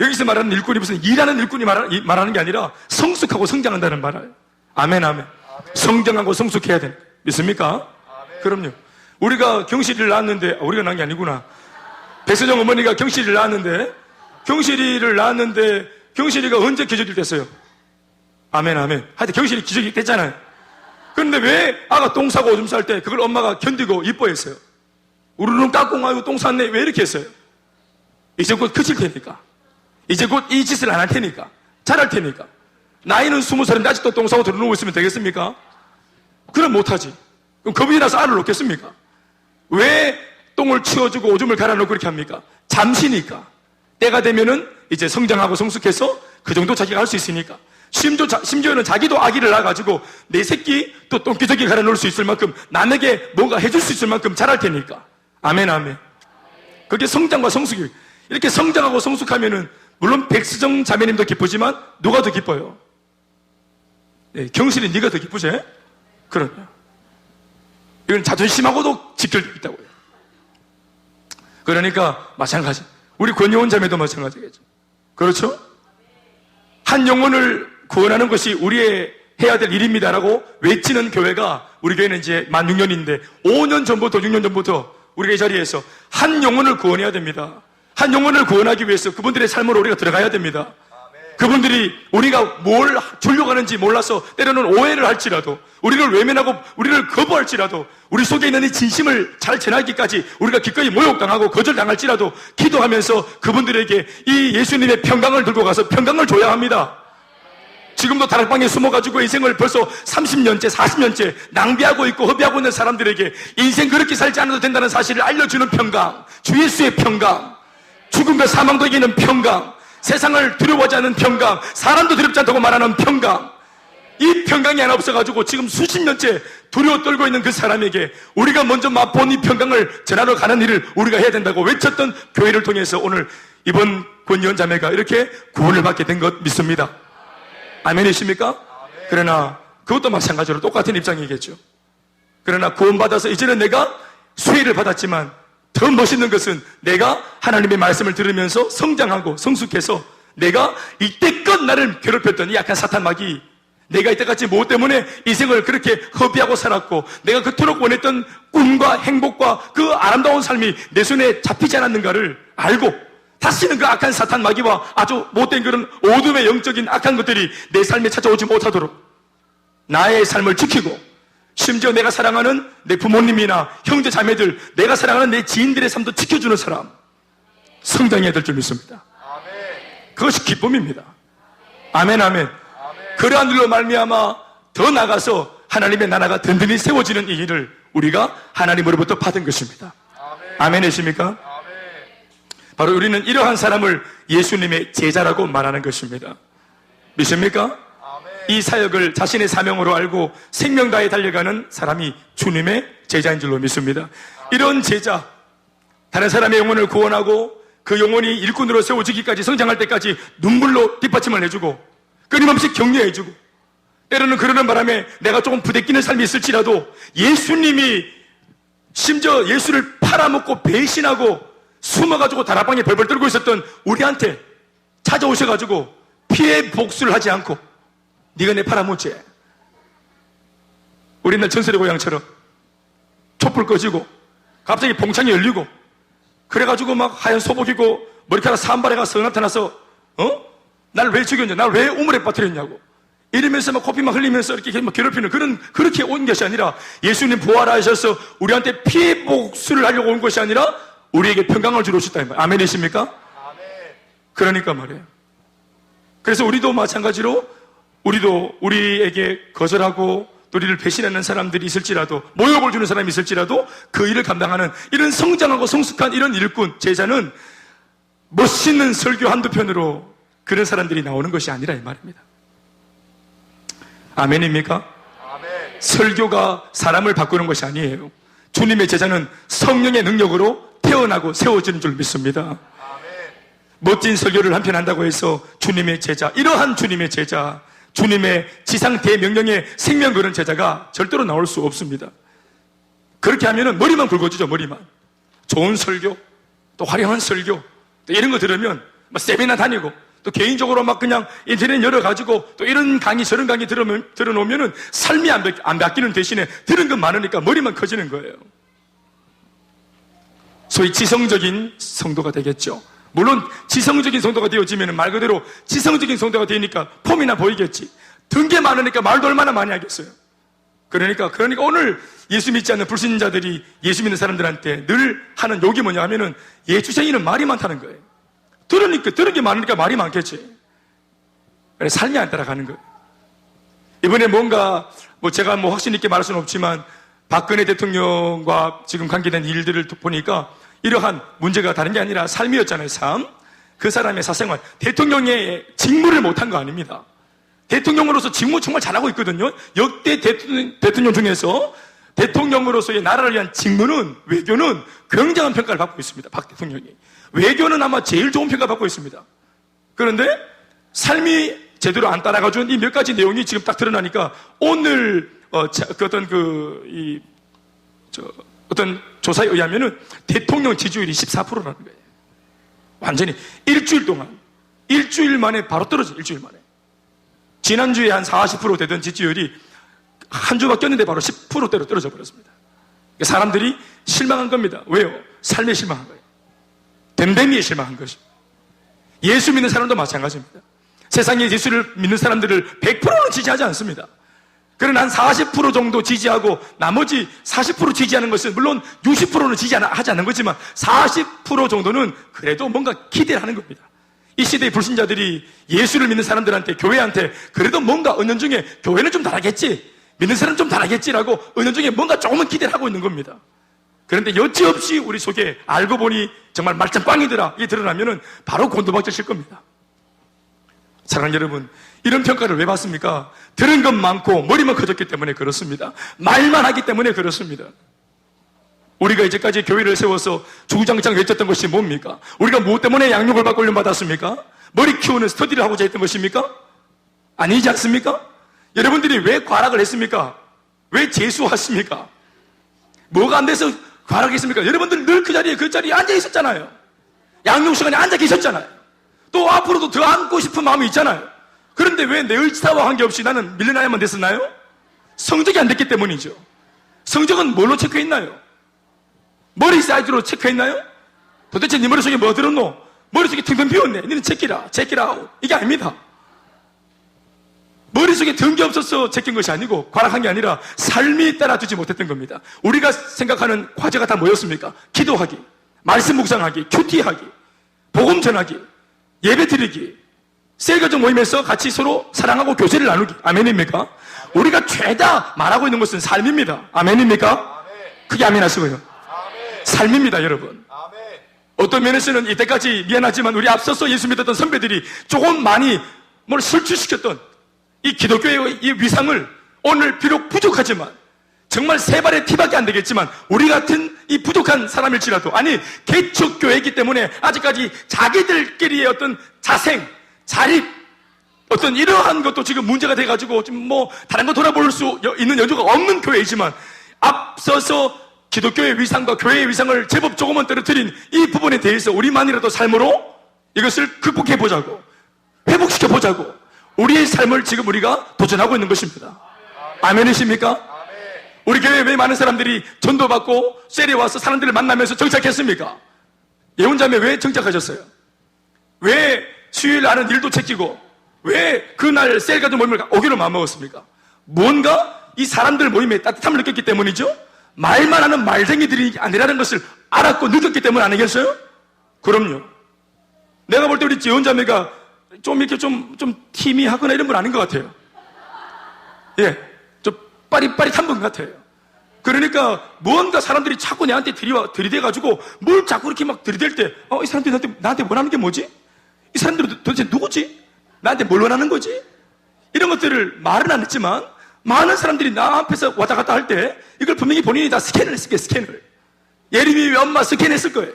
여기서 말하는 일꾼이 무슨 일하는 일꾼이 말하는 게 아니라 성숙하고 성장한다는 말을. 아멘, 아멘. 성장하고 성숙해야 돼. 믿습니까? 아멘. 그럼요. 우리가 경실이를 낳았는데, 우리가 낳은 게 아니구나. 백서정 어머니가 경실이를 낳았는데, 경실이가 언제 기저귀를 뗐어요? 아멘, 아멘. 하여튼 경실이 기저귀 뗐잖아요. 그런데 왜 아가 똥 싸고 오줌 쌀 때 그걸 엄마가 견디고 이뻐했어요? 우르릉 깍꿍 하고 똥 쌌네. 왜 이렇게 했어요? 이제 곧 커질 테니까. 이제 곧 이 짓을 안 할 테니까. 잘할 테니까. 나이는 20살인데 아직도 똥 싸고 들어누고 있으면 되겠습니까? 그럼 못하지. 그럼 겁이 나서 알을 놓겠습니까? 왜 똥을 치워주고 오줌을 갈아놓고 그렇게 합니까? 잠시니까. 때가 되면은 이제 성장하고 성숙해서 그 정도 자기가 할 수 있으니까. 심지어는 자기도 아기를 낳아가지고 내 새끼 또 똥기저귀 갈아놓을 수 있을 만큼 남에게 뭔가 해줄 수 있을 만큼 잘할 테니까. 아멘, 아멘. 그게 성장과 성숙이. 이렇게 성장하고 성숙하면은 물론 백수정 자매님도 기쁘지만 누가 더 기뻐요? 네, 경실이 네가 더 기쁘지? 그럼요. 이건 자존심하고도 직결되어 있다고요. 그러니까 마찬가지. 우리 권여원 자매도 마찬가지겠죠. 그렇죠? 한 영혼을 구원하는 것이 우리의 해야 될 일입니다라고 외치는 교회가, 우리 교회는 이제 만 6년인데 5년 전부터 6년 전부터 우리가 이 자리에서 한 영혼을 구원해야 됩니다. 한 영혼을 구원하기 위해서 그분들의 삶으로 우리가 들어가야 됩니다. 그분들이 우리가 뭘 주려고 하는지 몰라서 때로는 오해를 할지라도, 우리를 외면하고 우리를 거부할지라도, 우리 속에 있는 이 진심을 잘 전하기까지 우리가 기꺼이 모욕당하고 거절당할지라도 기도하면서 그분들에게 이 예수님의 평강을 들고 가서 평강을 줘야 합니다. 지금도 다락방에 숨어가지고 인생을 벌써 30년째, 40년째 낭비하고 있고 허비하고 있는 사람들에게 인생 그렇게 살지 않아도 된다는 사실을 알려주는 평강, 주 예수의 평강, 죽음과 사망도 이기는 평강, 세상을 두려워하지 않는 평강, 사람도 두렵지 않다고 말하는 평강, 이 평강이 하나 없어가지고 지금 수십 년째 두려워 떨고 있는 그 사람에게 우리가 먼저 맛본 이 평강을 전하러 가는 일을 우리가 해야 된다고 외쳤던 교회를 통해서 오늘 이번 권여원 자매가 이렇게 구원을 받게 된 것 믿습니다. 아멘이십니까? 그러나 그것도 마찬가지로 똑같은 입장이겠죠. 그러나 구원받아서 이제는 내가 수혜를 받았지만 더 멋있는 것은 내가 하나님의 말씀을 들으면서 성장하고 성숙해서 내가 이때껏 나를 괴롭혔던 이 약한 사탄 마귀, 내가 이때까지 무엇 때문에 인생을 그렇게 허비하고 살았고 내가 그토록 원했던 꿈과 행복과 그 아름다운 삶이 내 손에 잡히지 않았는가를 알고 다시는 그 악한 사탄 마귀와 아주 못된 그런 어둠의 영적인 악한 것들이 내 삶에 찾아오지 못하도록 나의 삶을 지키고, 심지어 내가 사랑하는 내 부모님이나 형제 자매들, 내가 사랑하는 내 지인들의 삶도 지켜주는 사람, 성장해야 될 줄 믿습니다. 그것이 기쁨입니다. 아멘, 아멘. 그러한 일로 말미암아 더 나가서 하나님의 나라가 든든히 세워지는 이 일을 우리가 하나님으로부터 받은 것입니다. 아멘이십니까? 바로 우리는 이러한 사람을 예수님의 제자라고 말하는 것입니다. 믿습니까? 이 사역을 자신의 사명으로 알고 생명 다해 달려가는 사람이 주님의 제자인 줄로 믿습니다. 이런 제자, 다른 사람의 영혼을 구원하고 그 영혼이 일꾼으로 세워지기까지, 성장할 때까지 눈물로 뒷받침을 해주고 끊임없이 격려해주고, 때로는 그러는 바람에 내가 조금 부대끼는 삶이 있을지라도 예수님이 심지어 예수를 팔아먹고 배신하고 숨어가지고 다락방에 벌벌 떨고 있었던 우리한테 찾아오셔가지고 피해 복수를 하지 않고 네가 내 팔아먹지. 우리 옛날 전설의 고향처럼 촛불 꺼지고 갑자기 봉창이 열리고 그래가지고 막 하얀 소복이고 머리카락 산발에 가서 나타나서 날 왜 죽였냐, 날 왜 우물에 빠뜨렸냐고 이러면서 막 코피 막 흘리면서 이렇게 막 괴롭히는 그렇게 온 것이 아니라, 예수님 부활하셔서 우리한테 피해 복수를 하려고 온 것이 아니라 우리에게 평강을 주러 오셨다 이 말. 아멘이십니까? 아멘. 그러니까 말이에요. 그래서 우리도 마찬가지로 우리도 우리에게 거절하고 또 우리를 배신하는 사람들이 있을지라도, 모욕을 주는 사람이 있을지라도 그 일을 감당하는 이런 성장하고 성숙한 이런 일꾼, 제자는 멋있는 설교 한두 편으로 그런 사람들이 나오는 것이 아니라 이 말입니다. 아멘입니까? 아멘. 설교가 사람을 바꾸는 것이 아니에요. 주님의 제자는 성령의 능력으로 태어나고 세워지는 줄 믿습니다. 아멘. 멋진 설교를 한편 한다고 해서 주님의 제자, 이러한 주님의 제자, 주님의 지상 대명령의 생명 거는 제자가 절대로 나올 수 없습니다. 그렇게 하면은 머리만 굵어지죠, 머리만. 좋은 설교, 또 화려한 설교, 또 이런 거 들으면 뭐 세미나 다니고, 또 개인적으로 막 그냥 인터넷 열어가지고 또 이런 강의 저런 강의 들어놓으면은 삶이 안 바뀌는 대신에 들은 건 많으니까 머리만 커지는 거예요. 소위 지성적인 성도가 되겠죠. 물론 지성적인 성도가 되어지면 말 그대로 지성적인 성도가 되니까 폼이나 보이겠지. 든 게 많으니까 말도 얼마나 많이 하겠어요. 그러니까 오늘 예수 믿지 않는 불신자들이 예수 믿는 사람들한테 늘 하는 욕이 뭐냐 하면은 예수쟁이는 말이 많다는 거예요. 들은 게 많으니까 말이 많겠지. 삶이 안 따라가는 거예요. 이번에 뭔가 제가 확신 있게 말할 수는 없지만 박근혜 대통령과 지금 관계된 일들을 보니까 이러한 문제가 다른 게 아니라 삶이었잖아요, 삶. 그 사람의 사생활. 대통령의 직무를 못한 거 아닙니다. 대통령으로서 직무 정말 잘하고 있거든요. 역대 대통령 중에서 대통령으로서의 나라를 위한 직무는, 외교는 굉장한 평가를 받고 있습니다. 박 대통령이. 외교는 아마 제일 좋은 평가를 받고 있습니다. 그런데 삶이 제대로 안 따라가준 이 몇 가지 내용이 지금 딱 드러나니까 오늘 어떤 조사에 의하면은 대통령 지지율이 14%라는 거예요. 완전히 일주일 만에 바로 떨어져, 일주일 만에. 지난주에 한 40% 되던 지지율이 한 주 바뀌었는데 바로 10%대로 떨어져 버렸습니다. 사람들이 실망한 겁니다. 왜요? 삶에 실망한 거예요. 댐댐이에 실망한 것이. 예수 믿는 사람도 마찬가지입니다. 세상에 예수를 믿는 사람들을 100%는 지지하지 않습니다. 그러나 한 40% 정도 지지하고 나머지 40% 지지하는 것은 물론 60%는 지지하지 않는 거지만 40% 정도는 그래도 뭔가 기대를 하는 겁니다. 이 시대의 불신자들이 예수를 믿는 사람들한테, 교회한테 그래도 뭔가 은연중에 교회는 좀 다르겠지, 믿는 사람은 좀 다르겠지라고 은연중에 뭔가 조금은 기대를 하고 있는 겁니다. 그런데 여지없이 우리 속에 알고 보니 정말 말짱 꽝이더라 이게 드러나면은 바로 곤두박질 칠 겁니다. 사랑하는 여러분, 이런 평가를 왜 받습니까? 들은 것 많고 머리만 커졌기 때문에 그렇습니다. 말만 하기 때문에 그렇습니다. 우리가 이제까지 교회를 세워서 주구장창 외쳤던 것이 뭡니까? 우리가 무엇 때문에 양육을 받고 훈련받았습니까? 머리 키우는 스터디를 하고자 했던 것입니까? 아니지 않습니까? 여러분들이 왜 과락을 했습니까? 왜 재수했습니까? 뭐가 안 돼서 과락했습니까? 여러분들 늘 그 자리에 앉아 있었잖아요. 양육 시간에 앉아 계셨잖아요. 또 앞으로도 더 앉고 싶은 마음이 있잖아요. 그런데 왜 내 의지와 관계없이 나는 밀려나야만 됐었나요? 성적이 안 됐기 때문이죠. 성적은 뭘로 체크했나요? 머리 사이즈로 체크했나요? 도대체 네 머릿속에 뭐 들었노? 머릿속에 텅텅 비었네. 너는 제끼라 이게 아닙니다. 머릿속에 든 게 없어서 제낀 것이 아니고 과락한 게 아니라 삶이 따라두지 못했던 겁니다. 우리가 생각하는 과제가 다 뭐였습니까? 기도하기, 말씀 묵상하기, 큐티하기, 복음 전하기, 예배 드리기, 셀가족 모임에서 같이 서로 사랑하고 교제를 나누기. 아멘입니까? 우리가 죄다 말하고 있는 것은 삶입니다. 아멘입니까? 크게 아멘 하시고요. 삶입니다, 여러분. 어떤 면에서는 이때까지 미안하지만 우리 앞서서 예수 믿었던 선배들이 조금 많이 뭘 설치시켰던 이 기독교의 이 위상을 오늘 비록 부족하지만 정말 세 발의 티밖에 안 되겠지만 우리 같은 이 부족한 사람일지라도, 아니 개척교회이기 때문에 아직까지 자기들끼리의 어떤 자생, 자립, 어떤 이러한 것도 지금 문제가 돼가지고 지금 다른 거 돌아볼 수 있는 여주가 없는 교회이지만 앞서서 기독교의 위상과 교회의 위상을 제법 조금은 떨어뜨린 이 부분에 대해서 우리만이라도 삶으로 이것을 극복해보자고, 회복시켜보자고 우리의 삶을 지금 우리가 도전하고 있는 것입니다. 아멘이십니까? 우리 교회에 왜 많은 사람들이 전도받고 셀에 와서 사람들을 만나면서 정착했습니까? 예언자매 왜 정착하셨어요? 왜 수요일 날은 일도 챙기고 왜 그날 셀 가족 모임을 오기로 마음먹었습니까? 뭔가 이 사람들 모임에 따뜻함을 느꼈기 때문이죠? 말만 하는 말쟁이들이 아니라는 것을 알았고 느꼈기 때문 아니겠어요? 그럼요. 내가 볼 때 우리 예언자매가 좀 이렇게 좀 티미하거나 이런 분 아닌 것 같아요. 예. 좀 빠릿빠릿한 분 같아요. 그러니까 뭔가 사람들이 자꾸 내한테 들이대가지고 뭘 자꾸 이렇게 막 들이댈 때, 이 사람들이 나한테 원하는 게 뭐지? 이 사람들은 도대체 누구지? 나한테 뭘 원하는 거지? 이런 것들을 말은 안 했지만 많은 사람들이 나 앞에서 왔다 갔다 할 때 이걸 분명히 본인이 다 스캔을 했을 거예요, 스캔을. 예림이 엄마 스캔했을 거예요.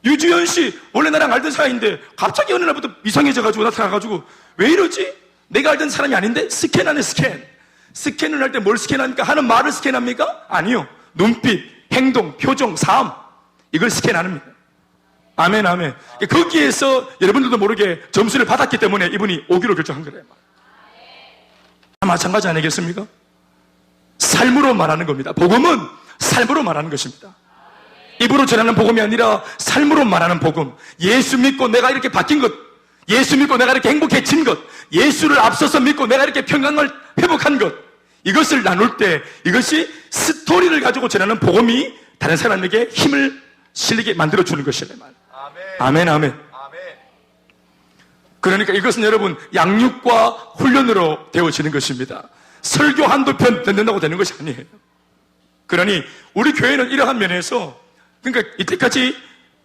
유주연 씨 원래 나랑 알던 사이인데 갑자기 어느 날부터 이상해져가지고 나타나가지고 왜 이러지? 내가 알던 사람이 아닌데? 스캔하네, 스캔. 스캔을 할 때 뭘 스캔합니까? 하는 말을 스캔합니까? 아니요. 눈빛, 행동, 표정, 삶, 이걸 스캔하는 겁니다. 아멘, 아멘. 거기에서 여러분들도 모르게 점수를 받았기 때문에 이분이 오기로 결정한 거래요. 마찬가지 아니겠습니까? 삶으로 말하는 겁니다. 복음은 삶으로 말하는 것입니다. 입으로 전하는 복음이 아니라 삶으로 말하는 복음. 예수 믿고 내가 이렇게 바뀐 것, 예수 믿고 내가 이렇게 행복해진 것, 예수를 앞서서 믿고 내가 이렇게 평강을 회복한 것, 이것을 나눌 때 이것이 스토리를 가지고 전하는 복음이 다른 사람에게 힘을 실리게 만들어주는 것이란 말이에요. 아멘, 아멘. 그러니까 이것은 여러분 양육과 훈련으로 되어지는 것입니다. 설교 한두 편 듣는다고 되는 것이 아니에요. 그러니 우리 교회는 이러한 면에서, 그러니까 이때까지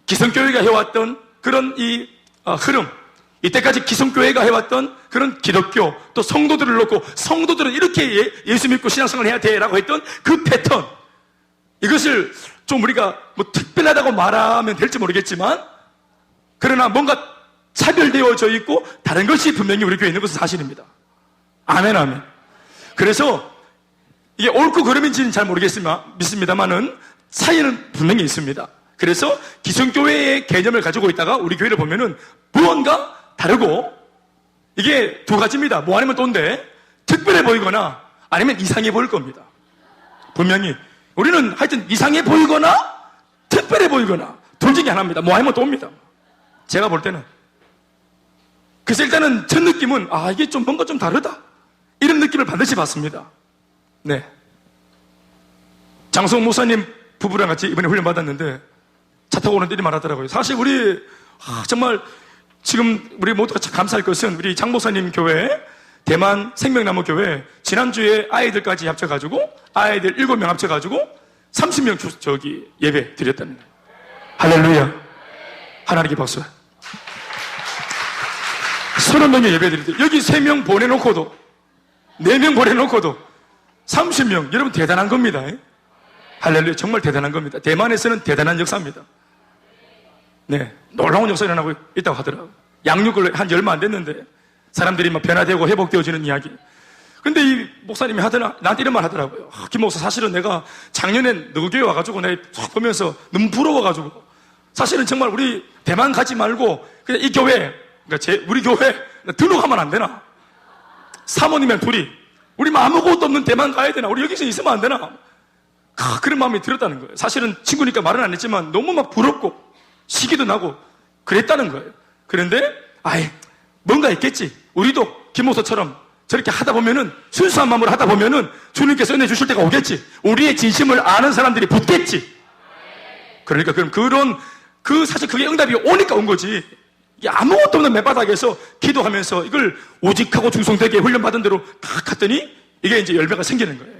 기성교회가 해왔던 그런 이 흐름, 이때까지 기성교회가 해왔던 그런 기독교, 또 성도들을 놓고 성도들은 이렇게 예수 믿고 신앙생활을 해야 돼라고 했던 그 패턴, 이것을 좀 우리가 뭐 특별하다고 말하면 될지 모르겠지만, 그러나 뭔가 차별되어져 있고 다른 것이 분명히 우리 교회에 있는 것은 사실입니다. 아멘, 아멘. 그래서 이게 옳고 그름인지는 잘 믿습니다만은 차이는 분명히 있습니다. 그래서 기성교회의 개념을 가지고 있다가 우리 교회를 보면은 무언가 다르고, 이게 두 가지입니다. 뭐 아니면 또인데, 특별해 보이거나 아니면 이상해 보일 겁니다. 분명히 우리는 하여튼 이상해 보이거나 특별해 보이거나 둘 중에 하나입니다. 뭐 아니면 또입니다. 제가 볼 때는. 그래서 일단은 첫 느낌은 이게 좀 뭔가 좀 다르다, 이런 느낌을 반드시 받습니다. 네. 장성 목사님 부부랑 같이 이번에 훈련 받았는데 차 타고 오는데 이리 말하더라고요. 사실 우리 정말 지금 우리 모두가 감사할 것은 우리 장 목사님 교회, 대만 생명나무 교회, 지난주에 아이들까지 합쳐가지고 아이들 7명 합쳐가지고 30명 예배 드렸다는 거예요. 할렐루야. 하나님께 박수. 30명의 예배 드리는데 여기 3명 보내놓고도, 4명 보내놓고도 30명, 여러분 대단한 겁니다. 할렐루야. 정말 대단한 겁니다. 대만에서는 대단한 역사입니다. 네, 놀라운 역사 일어나고 있다고 하더라고요. 양육을 한 얼마 안 됐는데 사람들이 막 변화되고 회복되어지는 이야기. 근데 이 목사님이 나한테 이런 말 하더라고요. 김 목사, 사실은 내가 작년에 너희 교회 와가지고 내가 쫙 보면서 너무 부러워가지고, 사실은 정말 우리 대만 가지 말고 그냥 이 교회, 그러니까 우리 교회 등록하면 안 되나? 사모님이랑 둘이 우리 아무것도 없는 대만 가야 되나? 우리 여기서 있으면 안 되나? 그런 마음이 들었다는 거예요. 사실은 친구니까 말은 안 했지만 너무 막 부럽고 시기도 나고 그랬다는 거예요. 그런데 뭔가 있겠지. 우리도 김 목사처럼 저렇게 하다 보면은, 순수한 마음으로 하다 보면은 주님께서 은혜 주실 때가 오겠지. 우리의 진심을 아는 사람들이 붙겠지. 그러니까 사실 그게 응답이 오니까 온 거지. 아무것도 없는 맨바닥에서 기도하면서 이걸 오직하고 충성되게 훈련받은 대로 딱 갔더니 이게 이제 열매가 생기는 거예요.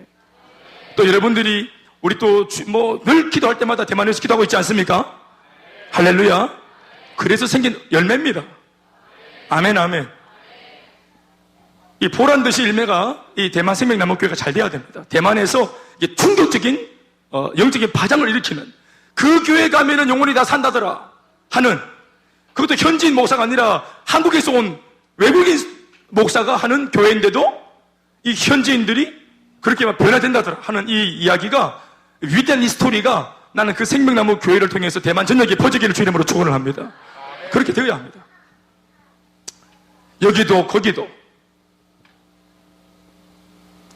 또 여러분들이 우리 또 늘 기도할 때마다 대만에서 기도하고 있지 않습니까? 할렐루야. 그래서 생긴 열매입니다. 아멘, 아멘. 이 보란 듯이 열매가 이 대만 생명나무교회가 잘 돼야 됩니다. 대만에서 이게 충격적인 영적인 파장을 일으키는, 그 교회 가면은 영혼이 다 산다더라 하는, 그것도 현지인 목사가 아니라 한국에서 온 외국인 목사가 하는 교회인데도 이 현지인들이 그렇게 막 변화된다더라 하는 이 이야기가, 위대한 이 스토리가, 나는 그 생명나무 교회를 통해서 대만 전역에 퍼지기를 주 이름으로 축원을 합니다. 그렇게 되어야 합니다. 여기도 거기도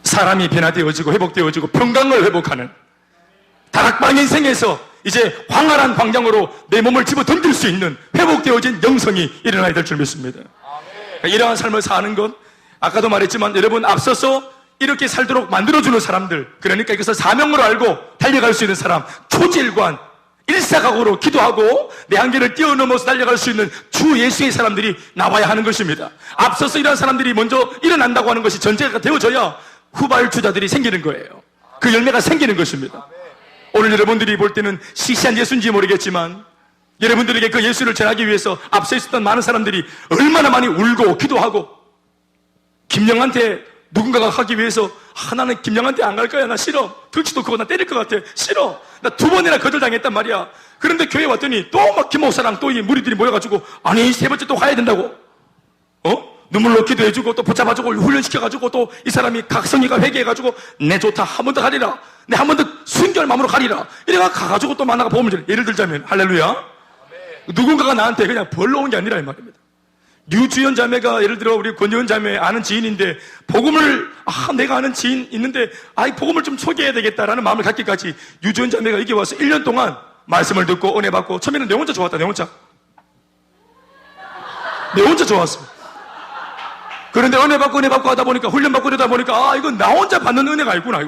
사람이 변화되어지고 회복되어지고 평강을 회복하는, 다락방 인생에서 이제 황활한 광장으로 내 몸을 집어 던질 수 있는 회복되어진 영성이 일어나야 될 줄 믿습니다. 그러니까 이러한 삶을 사는 것, 아까도 말했지만 여러분 앞서서 이렇게 살도록 만들어주는 사람들, 그러니까 이것을 사명으로 알고 달려갈 수 있는 사람, 초질관, 일사각오로 기도하고 내 한계를 뛰어넘어서 달려갈 수 있는 주 예수의 사람들이 나와야 하는 것입니다. 앞서서 이러한 사람들이 먼저 일어난다고 하는 것이 전제가 되어져야 후발주자들이 생기는 거예요. 그 열매가 생기는 것입니다. 오늘 여러분들이 볼 때는 시시한 예수인지 모르겠지만, 여러분들에게 그 예수를 전하기 위해서 앞서 있었던 많은 사람들이 얼마나 많이 울고 기도하고, 김영한테 누군가가 하기 위해서 나는 김영한테 안 갈 거야. 나 싫어. 덩치도 크고 나 때릴 것 같아. 싫어. 나 2번이나 거절당했단 말이야. 그런데 교회 왔더니 또 막 김목사랑 또 이 무리들이 모여가지고 아니 3번째 또 가야 된다고. 눈물로 기도해주고 또 붙잡아주고 훈련시켜가지고 또 이 사람이 각성이가 회개해가지고 내 좋다. 한 번 더 가리라. 내 한 번 더 순결 마음으로 가리라. 이래가 가가지고 또 만나가 보면 예를 들자면 할렐루야. 누군가가 나한테 그냥 벌러 온 게 아니라 이 말입니다. 류주연 자매가 예를 들어 우리 권여은 자매 아는 지인인데 복음을 내가 아는 지인 있는데 복음을 좀 소개해야 되겠다라는 마음을 갖기까지 류주연 자매가 여기 와서 1년 동안 말씀을 듣고 은혜 받고 처음에는 내 혼자 좋았다. 내 혼자 좋았어. 그런데 은혜 받고 하다 보니까 훈련 받고 이러다 보니까 이거 나 혼자 받는 은혜가 있구나.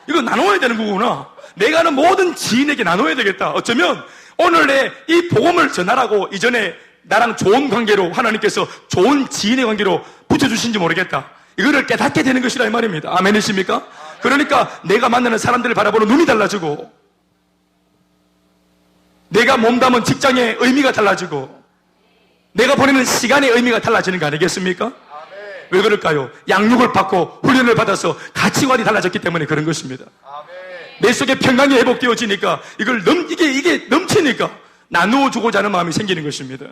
이거 나눠야 되는 거구나. 내가 아는 모든 지인에게 나눠야 되겠다. 어쩌면 오늘 내 이 복음을 전하라고 이전에 나랑 좋은 관계로 하나님께서 좋은 지인의 관계로 붙여주신지 모르겠다. 이거를 깨닫게 되는 것이라 이 말입니다. 아멘이십니까? 그러니까 내가 만나는 사람들을 바라보는 눈이 달라지고 내가 몸담은 직장의 의미가 달라지고 내가 보내는 시간의 의미가 달라지는 거 아니겠습니까? 왜 그럴까요? 양육을 받고 훈련을 받아서 가치관이 달라졌기 때문에 그런 것입니다. 내 속에 평강이 회복되어지니까 이게 넘치니까 나누어 주고자 하는 마음이 생기는 것입니다.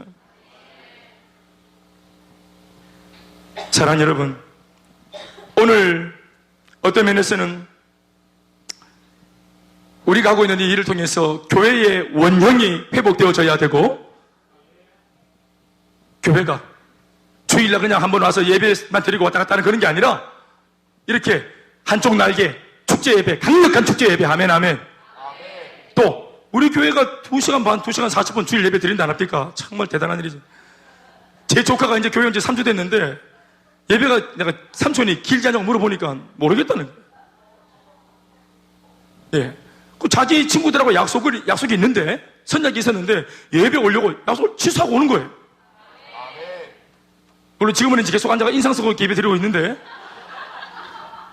사랑하는 여러분, 오늘 어떤 면에서는 우리가 하고 있는 이 일을 통해서 교회의 원형이 회복되어져야 되고 교회가 주일날 그냥 한번 와서 예배만 드리고 왔다 갔다 하는 그런 게 아니라 이렇게 한쪽 날개 축제 예배, 강력한 축제 예배, 아멘, 아멘. 또 우리 교회가 2시간 반, 2시간 40분 주일 예배 드린다 안 합니까? 정말 대단한 일이죠. 제 조카가 이제 교회 온 지 3주 됐는데 예배가 내가 삼촌이 길지 않냐고 물어보니까 모르겠다는 거예요. 예. 그 자기 친구들하고 약속이 있는데 선약이 있었는데 예배 오려고 약속을 취소하고 오는 거예요. 물론 지금은 이제 계속 앉아가 인상 쓰고 예배 드리고 있는데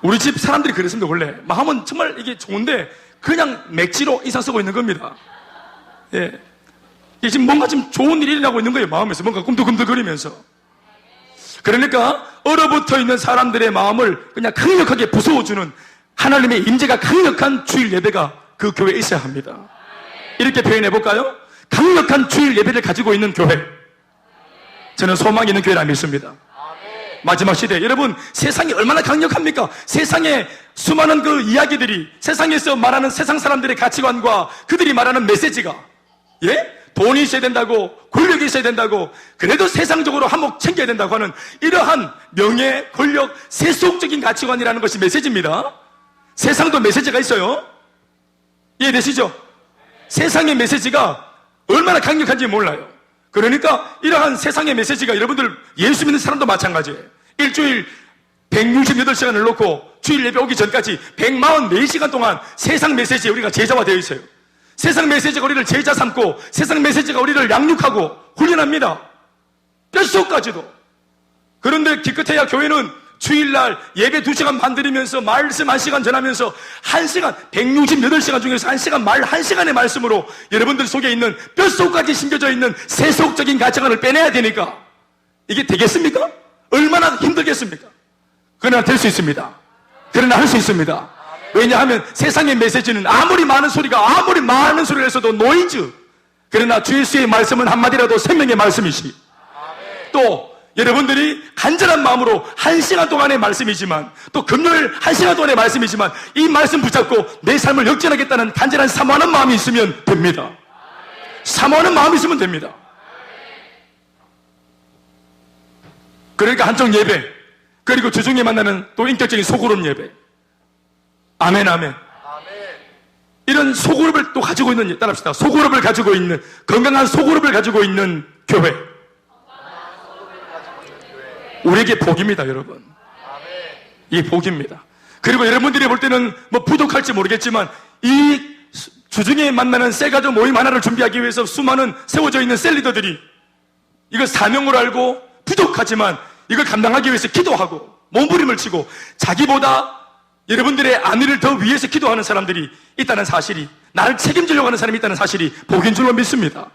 우리 집 사람들이 그랬습니다. 원래 마음은 정말 이게 좋은데 그냥 맥지로 인상 쓰고 있는 겁니다. 예. 이게 지금 뭔가 좀 좋은 일이 일어나고 있는 거예요. 마음에서 뭔가 꿈틀꿈틀거리면서. 그러니까 얼어붙어 있는 사람들의 마음을 그냥 강력하게 부숴주는 하나님의 임재가 강력한 주일 예배가 그 교회에 있어야 합니다. 이렇게 표현해 볼까요? 강력한 주일 예배를 가지고 있는 교회. 저는 소망이 있는 교회라 믿습니다. 마지막 시대. 여러분, 세상이 얼마나 강력합니까? 세상에 수많은 그 이야기들이 세상에서 말하는 세상 사람들의 가치관과 그들이 말하는 메시지가 돈이 있어야 된다고, 권력이 있어야 된다고, 그래도 세상적으로 한몫 챙겨야 된다고 하는 이러한 명예, 권력, 세속적인 가치관이라는 것이 메시지입니다. 세상도 메시지가 있어요. 이해되시죠? 세상의 메시지가 얼마나 강력한지 몰라요. 그러니까 이러한 세상의 메시지가 여러분들 예수 믿는 사람도 마찬가지예요. 일주일 168시간을 놓고 주일 예배 오기 전까지 144시간 동안 세상 메시지에 우리가 제자화 되어 있어요. 세상 메시지가 우리를 제자 삼고 세상 메시지가 우리를 양육하고 훈련합니다. 뼛속까지도. 그런데 기껏해야 교회는 주일날 예배 2시간 반 드리면서 말씀 1시간 전하면서 1시간 168시간 중에서 1시간 말 1시간의 말씀으로 여러분들 속에 있는 뼛속까지 심겨져 있는 세속적인 가치관을 빼내야 되니까 이게 되겠습니까? 얼마나 힘들겠습니까? 그러나 될 수 있습니다. 그러나 할 수 있습니다. 왜냐하면 세상의 메시지는 아무리 많은 소리를 해서도 노이즈. 그러나 주 예수의 말씀은 한마디라도 생명의 말씀이시. 또 여러분들이 간절한 마음으로 1시간 동안의 말씀이지만 또 금요일 1시간 동안의 말씀이지만 이 말씀 붙잡고 내 삶을 역전하겠다는 간절한 사모하는 마음이 있으면 됩니다. 사모하는 마음이 있으면 됩니다. 그러니까 한쪽 예배, 그리고 주중에 만나는 또 인격적인 소그룹 예배. 아멘, 아멘. 이런 소그룹을 또 가지고 있는, 따라합시다. 소그룹을 가지고 있는, 건강한 소그룹을 가지고 있는 교회. 우리에게 복입니다, 여러분. 이게 복입니다. 그리고 여러분들이 볼 때는 뭐 부족할지 모르겠지만 이 주중에 만나는 셀가족 모임 하나를 준비하기 위해서 수많은 세워져 있는 셀리더들이 이걸 사명으로 알고 부족하지만 이걸 감당하기 위해서 기도하고 몸부림을 치고 자기보다 여러분들의 안위를 더 위해서 기도하는 사람들이 있다는 사실이, 나를 책임지려고 하는 사람이 있다는 사실이 복인 줄로 믿습니다.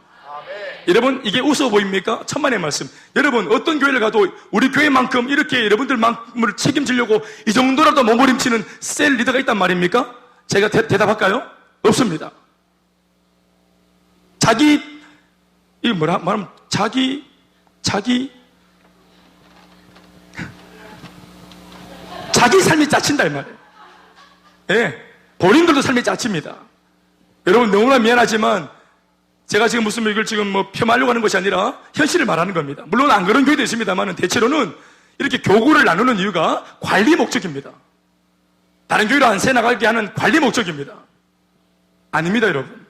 여러분, 이게 웃어 보입니까? 천만의 말씀. 여러분, 어떤 교회를 가도 우리 교회만큼 이렇게 여러분들만큼을 책임지려고 이 정도라도 몸부림치는 셀 리더가 있단 말입니까? 제가 대답할까요? 없습니다. 이게 말하면 자기 삶이 짜친다, 이 말이에요. 예. 본인들도 삶이 짜칩니다. 여러분, 너무나 미안하지만 제가 지금 무슨 이걸 지금 폄하하려고 하는 것이 아니라 현실을 말하는 겁니다. 물론 안 그런 교회도 있습니다만 대체로는 이렇게 교구를 나누는 이유가 관리 목적입니다. 다른 교회로 안 새 나가게 하는 관리 목적입니다. 아닙니다, 여러분.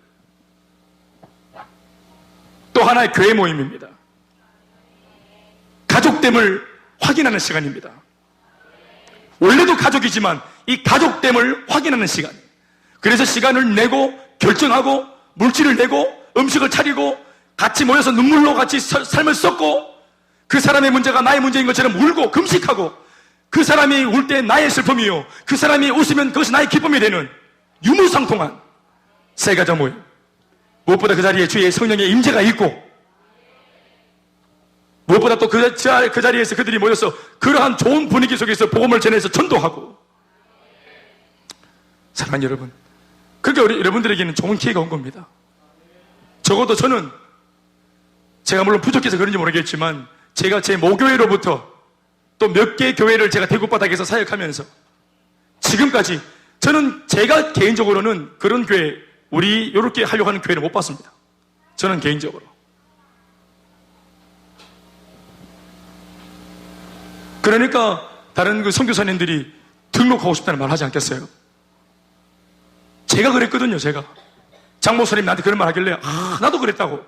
또 하나의 교회 모임입니다. 가족됨을 확인하는 시간입니다. 원래도 가족이지만 이 가족됨을 확인하는 시간. 그래서 시간을 내고 결정하고 물질을 내고 음식을 차리고 같이 모여서 눈물로 같이 삶을 썩고 그 사람의 문제가 나의 문제인 것처럼 울고 금식하고 그 사람이 울 때 나의 슬픔이요 그 사람이 웃으면 그것이 나의 기쁨이 되는 유무상통한 세 가지 모임. 무엇보다 그 자리에 주의 성령의 임재가 있고 무엇보다 또 그 자리에서 그들이 모여서 그러한 좋은 분위기 속에서 복음을 전해서 전도하고. 사랑하는 여러분, 그러니까 여러분들에게는 좋은 기회가 온 겁니다. 적어도 저는 제가 물론 부족해서 그런지 모르겠지만 제가 제 모교회로부터 또 몇 개 교회를 제가 대구바닥에서 사역하면서 지금까지 저는 제가 개인적으로는 그런 교회, 우리 이렇게 하려고 하는 교회를 못 봤습니다. 저는 개인적으로. 그러니까 다른 그 선교사님들이 등록하고 싶다는 말 하지 않겠어요? 제가 그랬거든요, 제가. 장목사님 나한테 그런 말 하길래, 나도 그랬다고.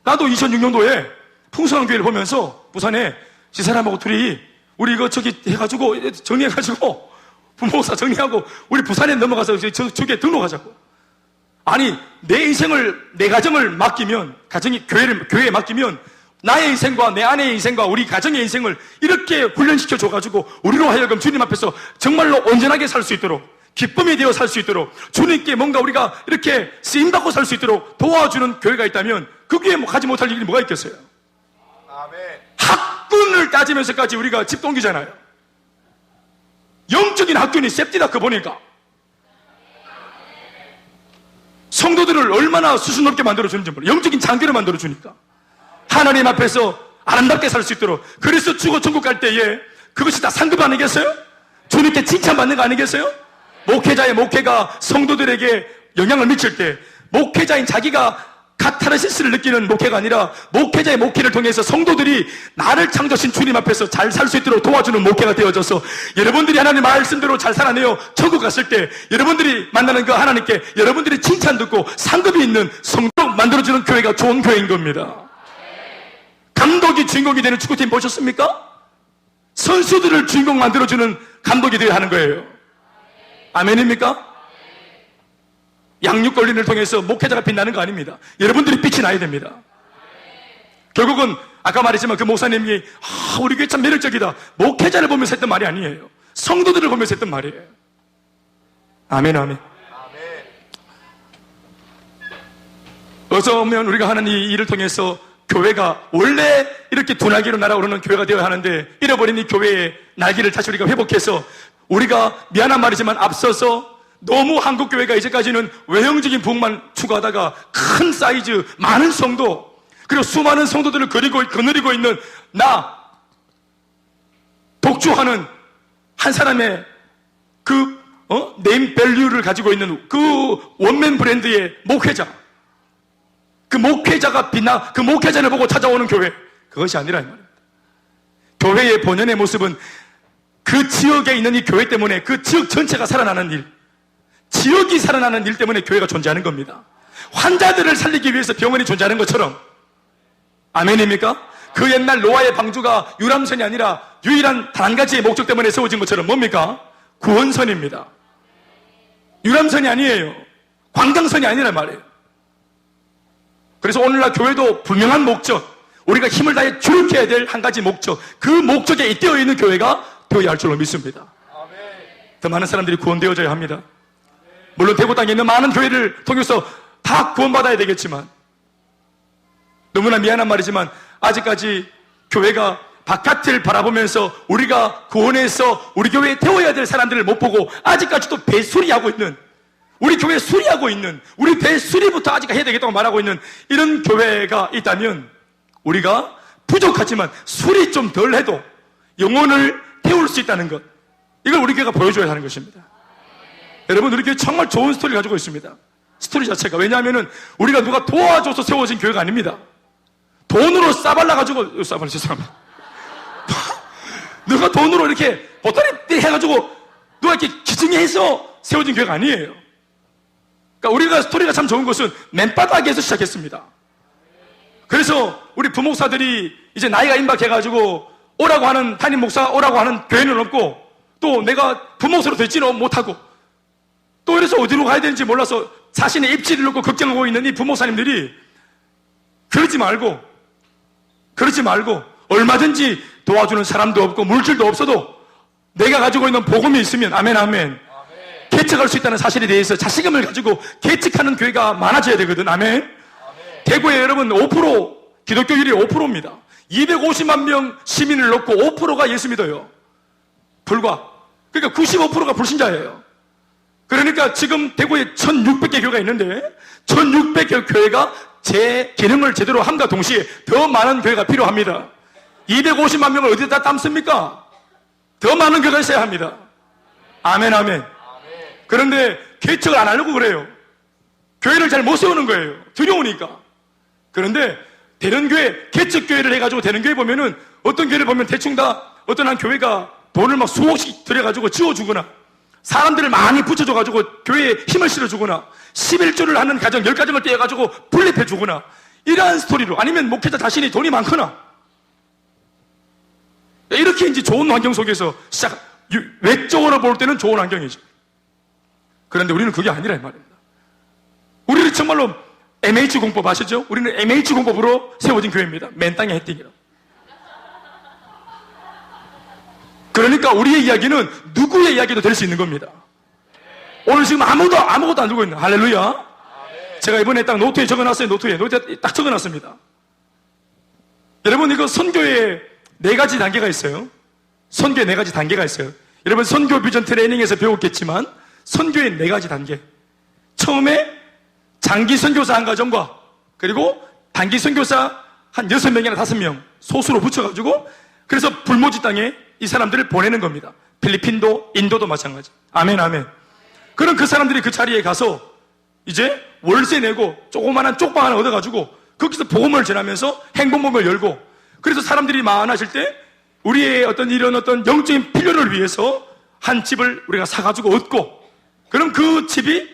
나도 2006년도에 풍성한 교회를 보면서 부산에 이 사람하고 둘이 우리 이거 저기 해가지고, 정리해가지고, 부목사 정리하고, 우리 부산에 넘어가서 저기에 등록하자고. 아니, 내 인생을, 내 가정을 맡기면, 교회에 맡기면, 나의 인생과 내 아내의 인생과 우리 가정의 인생을 이렇게 훈련시켜줘가지고 우리로 하여금 주님 앞에서 정말로 온전하게 살 수 있도록 기쁨이 되어 살 수 있도록 주님께 뭔가 우리가 이렇게 쓰임받고 살 수 있도록 도와주는 교회가 있다면 그 교회에 가지 못할 일이 뭐가 있겠어요? 아멘. 학군을 따지면서까지 우리가 집 옮기잖아요. 영적인 학군이 셉디다 그 보니까 성도들을 얼마나 수준 높게 만들어주는지 몰라요. 영적인 장기를 만들어주니까 하나님 앞에서 아름답게 살 수 있도록. 그래서 죽어 천국 갈 때에 그것이 다 상급 아니겠어요? 주님께 칭찬받는 거 아니겠어요? 목회자의 목회가 성도들에게 영향을 미칠 때 목회자인 자기가 카타르시스를 느끼는 목회가 아니라 목회자의 목회를 통해서 성도들이 나를 창조하신 주님 앞에서 잘 살 수 있도록 도와주는 목회가 되어져서 여러분들이 하나님 말씀대로 잘 살아내어 천국 갔을 때 여러분들이 만나는 그 하나님께 여러분들이 칭찬 듣고 상급이 있는 성도 만들어주는 교회가 좋은 교회인 겁니다. 감독이 주인공이 되는 축구팀 보셨습니까? 선수들을 주인공 만들어주는 감독이 되어야 하는 거예요. 아멘입니까? 양육 권리를 통해서 목회자가 빛나는 거 아닙니다. 여러분들이 빛이 나야 됩니다. 결국은 아까 말했지만 그 목사님이 우리 교회 참 매력적이다. 목회자를 보면서 했던 말이 아니에요. 성도들을 보면서 했던 말이에요. 아멘, 아멘. 어서 오면 우리가 하는 이 일을 통해서 교회가 원래 이렇게 둔하기로 날아오르는 교회가 되어야 하는데 잃어버린 이 교회의 날개를 다시 우리가 회복해서 우리가 미안한 말이지만 앞서서 너무 한국 교회가 이제까지는 외형적인 부흥만 추구하다가 큰 사이즈 많은 성도 그리고 수많은 성도들을 거느리고 있는 나 독주하는 한 사람의 그 네임 밸류를 가지고 있는 그 원맨 브랜드의 목회자, 그 목회자가 그 목회자를 보고 찾아오는 교회, 그것이 아니라 이 말입니다. 교회의 본연의 모습은 그 지역에 있는 이 교회 때문에 그 지역 전체가 살아나는 일, 지역이 살아나는 일 때문에 교회가 존재하는 겁니다. 환자들을 살리기 위해서 병원이 존재하는 것처럼. 아멘입니까? 그 옛날 노아의 방주가 유람선이 아니라 유일한 단 한 가지의 목적 때문에 세워진 것처럼 뭡니까? 구원선입니다. 유람선이 아니에요. 관광선이 아니란 말이에요. 그래서 오늘날 교회도 분명한 목적, 우리가 힘을 다해 주력해야 될 한 가지 목적, 그 목적에 잇대어 있는 교회가 되어야 할 줄로 믿습니다. 더 많은 사람들이 구원되어져야 합니다. 물론 대구 땅에 있는 많은 교회를 통해서 다 구원받아야 되겠지만 너무나 미안한 말이지만 아직까지 교회가 바깥을 바라보면서 우리가 구원해서 우리 교회에 태워야 될 사람들을 못 보고 아직까지도 배수리하고 있는, 우리 교회 수리하고 있는, 우리 배수리부터 아직 해야 되겠다고 말하고 있는 이런 교회가 있다면 우리가 부족하지만 수리 좀 덜 해도 영혼을 태울 수 있다는 것, 이걸 우리 교회가 보여줘야 하는 것입니다. 여러분, 우리 교회 정말 좋은 스토리를 가지고 있습니다. 스토리 자체가. 왜냐하면 우리가 누가 도와줘서 세워진 교회가 아닙니다. 돈으로 싸발라가지고, 죄송합니다. 누가 돈으로 이렇게 보따리 해가지고 누가 이렇게 기증해서 세워진 교회가 아니에요. 그러니까 우리가 스토리가 참 좋은 것은 맨바닥에서 시작했습니다. 그래서 우리 부목사들이 이제 나이가 임박해가지고 오라고 하는, 담임 목사 오라고 하는 교회는 없고, 또 내가 부목사로 되지는 못하고, 또 이래서 어디로 가야 되는지 몰라서 자신의 입지를 놓고 걱정하고 있는 이 부목사님들이 그러지 말고 얼마든지 도와주는 사람도 없고 물질도 없어도 내가 가지고 있는 복음이 있으면, 아멘, 아멘, 개척할 수 있다는 사실에 대해서 자신감을 가지고 개척하는 교회가 많아져야 되거든. 아멘. 대구에 여러분 5%, 기독교율이 5%입니다. 250만 명 시민을 넣고 5%가 예수 믿어요. 불과. 그러니까 95%가 불신자예요. 그러니까 지금 대구에 1600개 교회가 있는데 1600개 교회가 제 기능을 제대로 함과 동시에 더 많은 교회가 필요합니다. 250만 명을 어디다 담습니까? 더 많은 교회가 있어야 합니다. 아멘, 아멘. 그런데 개척을 안 하려고 그래요. 교회를 잘 못 세우는 거예요. 두려우니까. 그런데 되는 교회, 개척교회를 해가지고 되는 교회 보면은, 어떤 교회를 보면 대충 다 어떤 한 교회가 돈을 막 수억씩 들여가지고 지어주거나, 사람들을 많이 붙여줘가지고 교회에 힘을 실어주거나, 11조를 하는 가정 10가정을 떼어가지고 분립해주거나, 이러한 스토리로, 아니면 목회자 자신이 돈이 많거나, 이렇게 이제 좋은 환경 속에서 외적으로 볼 때는 좋은 환경이죠. 그런데 우리는 그게 아니라 이 말입니다. 우리는 정말로 MH공법 아시죠? 우리는 MH공법으로 세워진 교회입니다. 맨 땅에 혜택이라. 그러니까 우리의 이야기는 누구의 이야기도 될 수 있는 겁니다. 오늘 지금 아무것도 안 들고 있는, 할렐루야. 제가 이번에 딱 노트에 적어놨어요. 노트에 딱 적어놨습니다. 여러분, 이거 선교에 4가지 단계가 있어요. 선교에 4가지 단계가 있어요. 여러분, 선교 비전 트레이닝에서 배웠겠지만 선교의 4가지 단계. 처음에 장기 선교사 한 가정과, 그리고 단기 선교사 한 6명이나 5명 소수로 붙여가지고, 그래서 불모지 땅에 이 사람들을 보내는 겁니다. 필리핀도, 인도도 마찬가지. 아멘, 아멘. 그럼 그 사람들이 그 자리에 가서 이제 월세 내고 조그만한 쪽방 하나 얻어가지고 거기서 복음을 전하면서 행복목을 열고, 그래서 사람들이 많아질 때 우리의 이런 영적인 필요를 위해서 한 집을 우리가 사가지고 얻고, 그럼 그 집이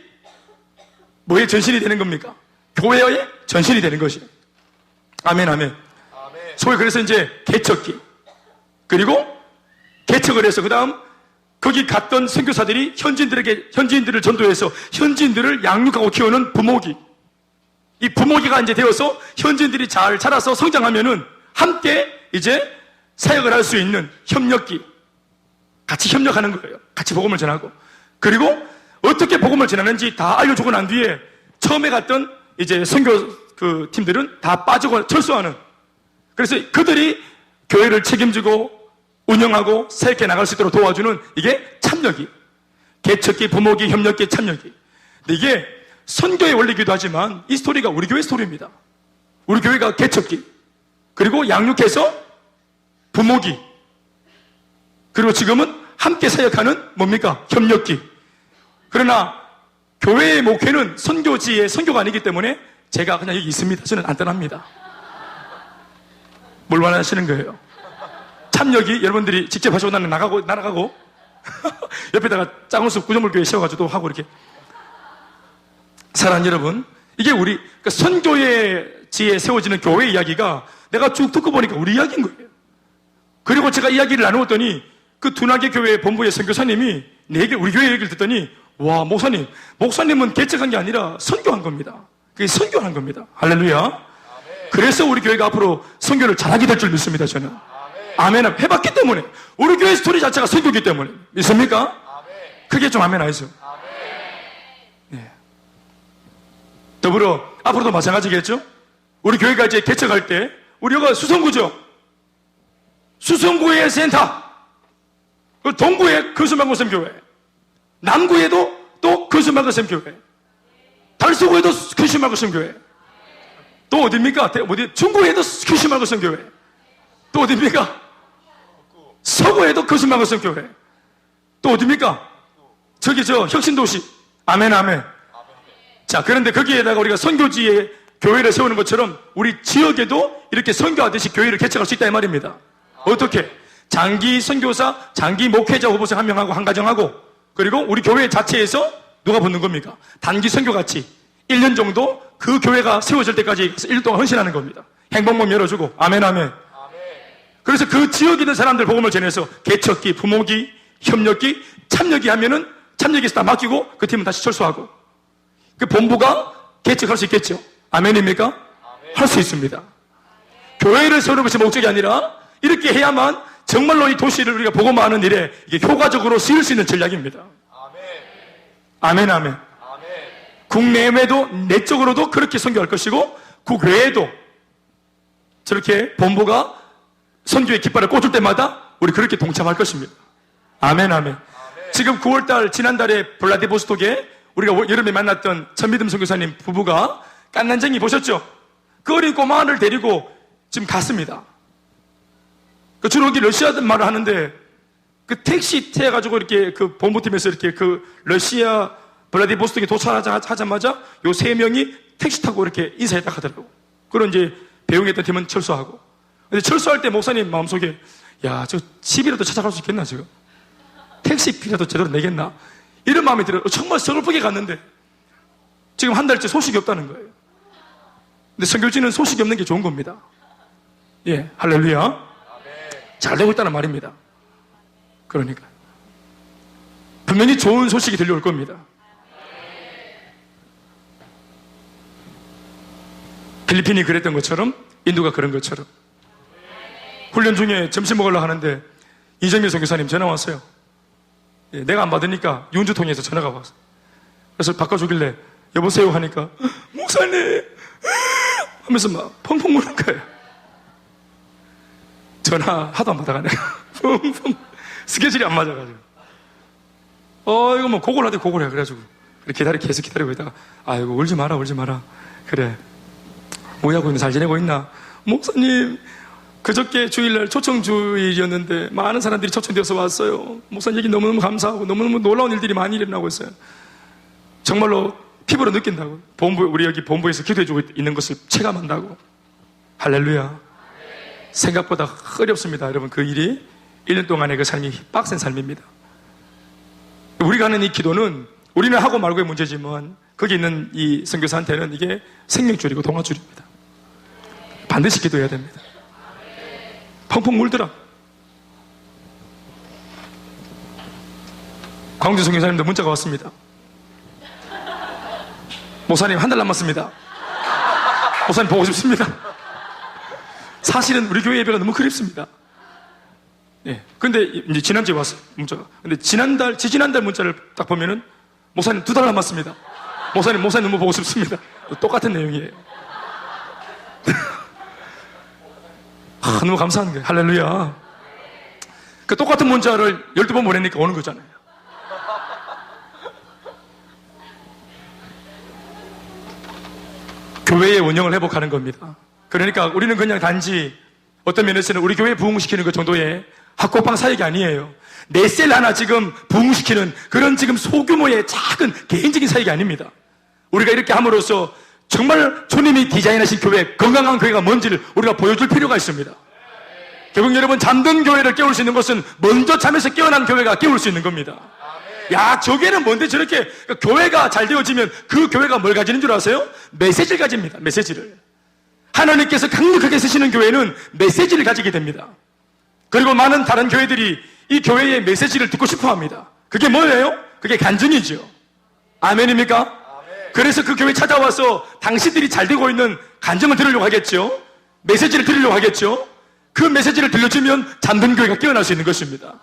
뭐의 전신이 되는 겁니까? 교회의 전신이 되는 것이에요. 아멘, 아멘. 소위 그래서 이제 개척기, 그리고 개척을 해서 그 다음 거기 갔던 선교사들이 현지인들을 전도해서 현지인들을 양육하고 키우는 부모기, 이 부모기가 이제 되어서 현지인들이 잘 자라서 성장하면은 함께 이제 사역을 할 수 있는 협력기, 같이 협력하는 거예요. 같이 복음을 전하고, 그리고 어떻게 복음을 전하는지 다 알려주고 난 뒤에 처음에 갔던 이제 선교 팀들은 다 빠지고 철수하는, 그래서 그들이 교회를 책임지고 운영하고 사역해 나갈 수 있도록 도와주는, 이게 참여기, 개척기, 부모기, 협력기, 참여기. 근데 이게 선교의 원리이기도 하지만 이 스토리가 우리 교회 스토리입니다. 우리 교회가 개척기, 그리고 양육해서 부모기, 그리고 지금은 함께 사역하는 뭡니까? 협력기. 그러나 교회의 목회는 선교지의 선교가 아니기 때문에 제가 그냥 여기 있습니다. 저는 안 떠납니다. 뭘 원하시는 거예요? 참여기 여러분들이 직접 하시고 나는 날아가고 옆에다가 짱울숲 구조물교회 세워가지고 하고 이렇게. 사랑하는 여러분, 이게 우리 그러니까 선교지에 세워지는 교회 이야기가 내가 쭉 듣고 보니까 우리 이야기인 거예요. 그리고 제가 이야기를 나누었더니 그 둔하게 교회 본부의 선교사님이 우리 교회 얘기를 듣더니, 와, 목사님은 개척한 게 아니라 선교한 겁니다. 그게 선교한 겁니다. 할렐루야. 아멘. 그래서 우리 교회가 앞으로 선교를 잘하게 될 줄 믿습니다. 저는 아멘. 해봤기 때문에, 우리 교회 스토리 자체가 선교기 때문에. 믿습니까? 아멘. 그게 좀 아멘 하죠. 네. 더불어 앞으로도 마찬가지겠죠? 우리 교회가 이제 개척할 때 우리가 수성구죠. 수성구의 센터, 동구의 근수마고샘교회, 남구에도 또 근수마고샘교회, 달서구에도 근수마고샘교회, 또 어디입니까? 중구에도 근수마고샘교회, 또 어디입니까? 서구에도 근수마고샘교회, 또 어디입니까? 저기 혁신도시. 아멘, 아멘. 자, 그런데 거기에다가 우리가 선교지에 교회를 세우는 것처럼 우리 지역에도 이렇게 선교하듯이 교회를 개척할 수 있다 이 말입니다. 어떻게? 장기 선교사, 장기 목회자 후보생 한 명하고 한 가정하고, 그리고 우리 교회 자체에서 누가 붙는 겁니까? 단기 선교같이 1년 정도 그 교회가 세워질 때까지 1년 동안 헌신하는 겁니다. 행복문 열어주고. 아멘, 아멘. 그래서 그 지역에 있는 사람들 복음을 전해서 개척기, 부모기, 협력기, 참여기 하면은 참여기에서 다 맡기고 그 팀은 다시 철수하고, 그 본부가 개척할 수 있겠죠. 아멘입니까? 할 수 있습니다. 교회를 세우는 것이 목적이 아니라 이렇게 해야만 정말로 이 도시를 우리가 복음화하는 일에 이게 효과적으로 쓰일 수 있는 전략입니다. 아멘, 아멘. 국내외도 내적으로도 그렇게 선교할 것이고, 국외에도 저렇게 본부가 선교의 깃발을 꽂을 때마다 우리 그렇게 동참할 것입니다. 아멘, 아멘. 지금 9월달, 지난달에 블라디보스톡에 우리가 여름에 만났던 천미듬 선교사님 부부가 깐난쟁이 보셨죠? 그 어린 꼬마 아를 데리고 지금 갔습니다. 주로 여기 러시아 말을 하는데, 그 택시 태워가지고 이렇게 그 본부팀에서 이렇게 그 러시아 블라디보스톡에 도착하자마자 요 3명이 택시 타고 이렇게 인사했다 하더라고. 그런 이제 배웅했던 팀은 철수하고. 근데 철수할 때 목사님 마음속에, 야, 저 집이라도 찾아갈 수 있겠나, 지금? 택시비라도 제대로 내겠나? 이런 마음이 들어요. 정말 서글프게 갔는데 지금 한 달째 소식이 없다는 거예요. 근데 선교지는 소식이 없는 게 좋은 겁니다. 예, 할렐루야. 잘 되고 있다는 말입니다. 그러니까 분명히 좋은 소식이 들려올 겁니다. 필리핀이 그랬던 것처럼, 인도가 그런 것처럼. 훈련 중에 점심 먹으려고 하는데 이정민 선교사님 전화 왔어요. 예, 내가 안 받으니까 윤주통에서 전화가 왔어. 그래서 바꿔주길래 여보세요 하니까 목사님 하면서 막 펑펑 우는 거예요. 전화 하도 안 받아가네. 펑펑. 스케줄이 안 맞아가지고. 이거 뭐 고골 하대 고골해. 그래가지고 계속 기다리고 있다가, 아이고 울지 마라. 그래, 뭐하고 있나, 잘 지내고 있나? 목사님, 그저께 주일날 초청주일이었는데 많은 사람들이 초청되어서 왔어요. 목사님 얘기 너무너무 감사하고 너무너무 놀라운 일들이 많이 일어나고 있어요. 정말로 피부로 느낀다고. 우리 여기 본부에서 기도해주고 있는 것을 체감한다고. 할렐루야. 생각보다 어렵습니다, 여러분. 그 일이 1년 동안의 그 삶이 빡센 삶입니다. 우리가 하는 이 기도는 우리는 하고 말고의 문제지만 거기 있는 이 선교사한테는 이게 생명줄이고 동화줄입니다. 반드시 기도해야 됩니다. 펑펑 울더라. 광주 선교사님도 문자가 왔습니다. 목사님, 한 달 남았습니다. 목사님 보고 싶습니다. 사실은 우리 교회 예배가 너무 그립습니다. 예. 근데 이제 지난주에 왔어요, 문자가. 근데 지지난달 문자를 딱 보면은 목사님 2달 남았습니다. 목사님 너무 보고 싶습니다. 똑같은 내용이에요. 너무 감사한 거예요. 할렐루야. 그 똑같은 문자를 12번 보내니까 오는 거잖아요. 교회의 운영을 회복하는 겁니다. 그러니까 우리는 그냥 단지 어떤 면에서는 우리 교회 부흥시키는 것 정도의 학고방 사역이 아니에요. 내 셀 하나 지금 부흥시키는 그런 지금 소규모의 작은 개인적인 사역이 아닙니다. 우리가 이렇게 함으로써 정말 주님이 디자인하신 교회, 건강한 교회가 뭔지를 우리가 보여줄 필요가 있습니다. 결국 여러분, 잠든 교회를 깨울 수 있는 것은 먼저 잠에서 깨어난 교회가 깨울 수 있는 겁니다. 야, 저게는 뭔데 저렇게 교회가 잘 되어지면 그 교회가 뭘 가지는 줄 아세요? 메시지를 가집니다. 메시지를. 하나님께서 강력하게 쓰시는 교회는 메시지를 가지게 됩니다. 그리고 많은 다른 교회들이 이 교회의 메시지를 듣고 싶어 합니다. 그게 뭐예요? 그게 간증이죠. 아멘입니까? 아멘. 그래서 그 교회 찾아와서 당신들이 잘 되고 있는 간증을 들으려고 하겠죠. 메시지를 들으려고 하겠죠. 그 메시지를 들려주면 잠든 교회가 깨어날 수 있는 것입니다.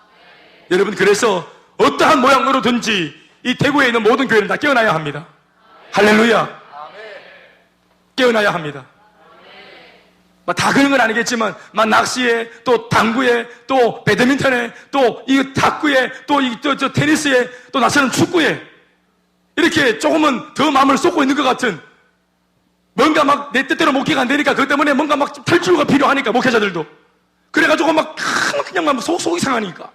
여러분, 그래서 어떠한 모양으로든지 이 대구에 있는 모든 교회는 다 깨어나야 합니다. 할렐루야. 깨어나야 합니다. 다 그런 건 아니겠지만, 낚시에, 또 당구에, 또 배드민턴에, 또 이 탁구에, 또 테니스에, 또 나처럼 축구에, 이렇게 조금은 더 마음을 쏟고 있는 것 같은, 뭔가 내 뜻대로 목회가 안 되니까, 그것 때문에 뭔가 탈출구가 필요하니까, 목회자들도. 그래가지고 그냥 속이 상하니까.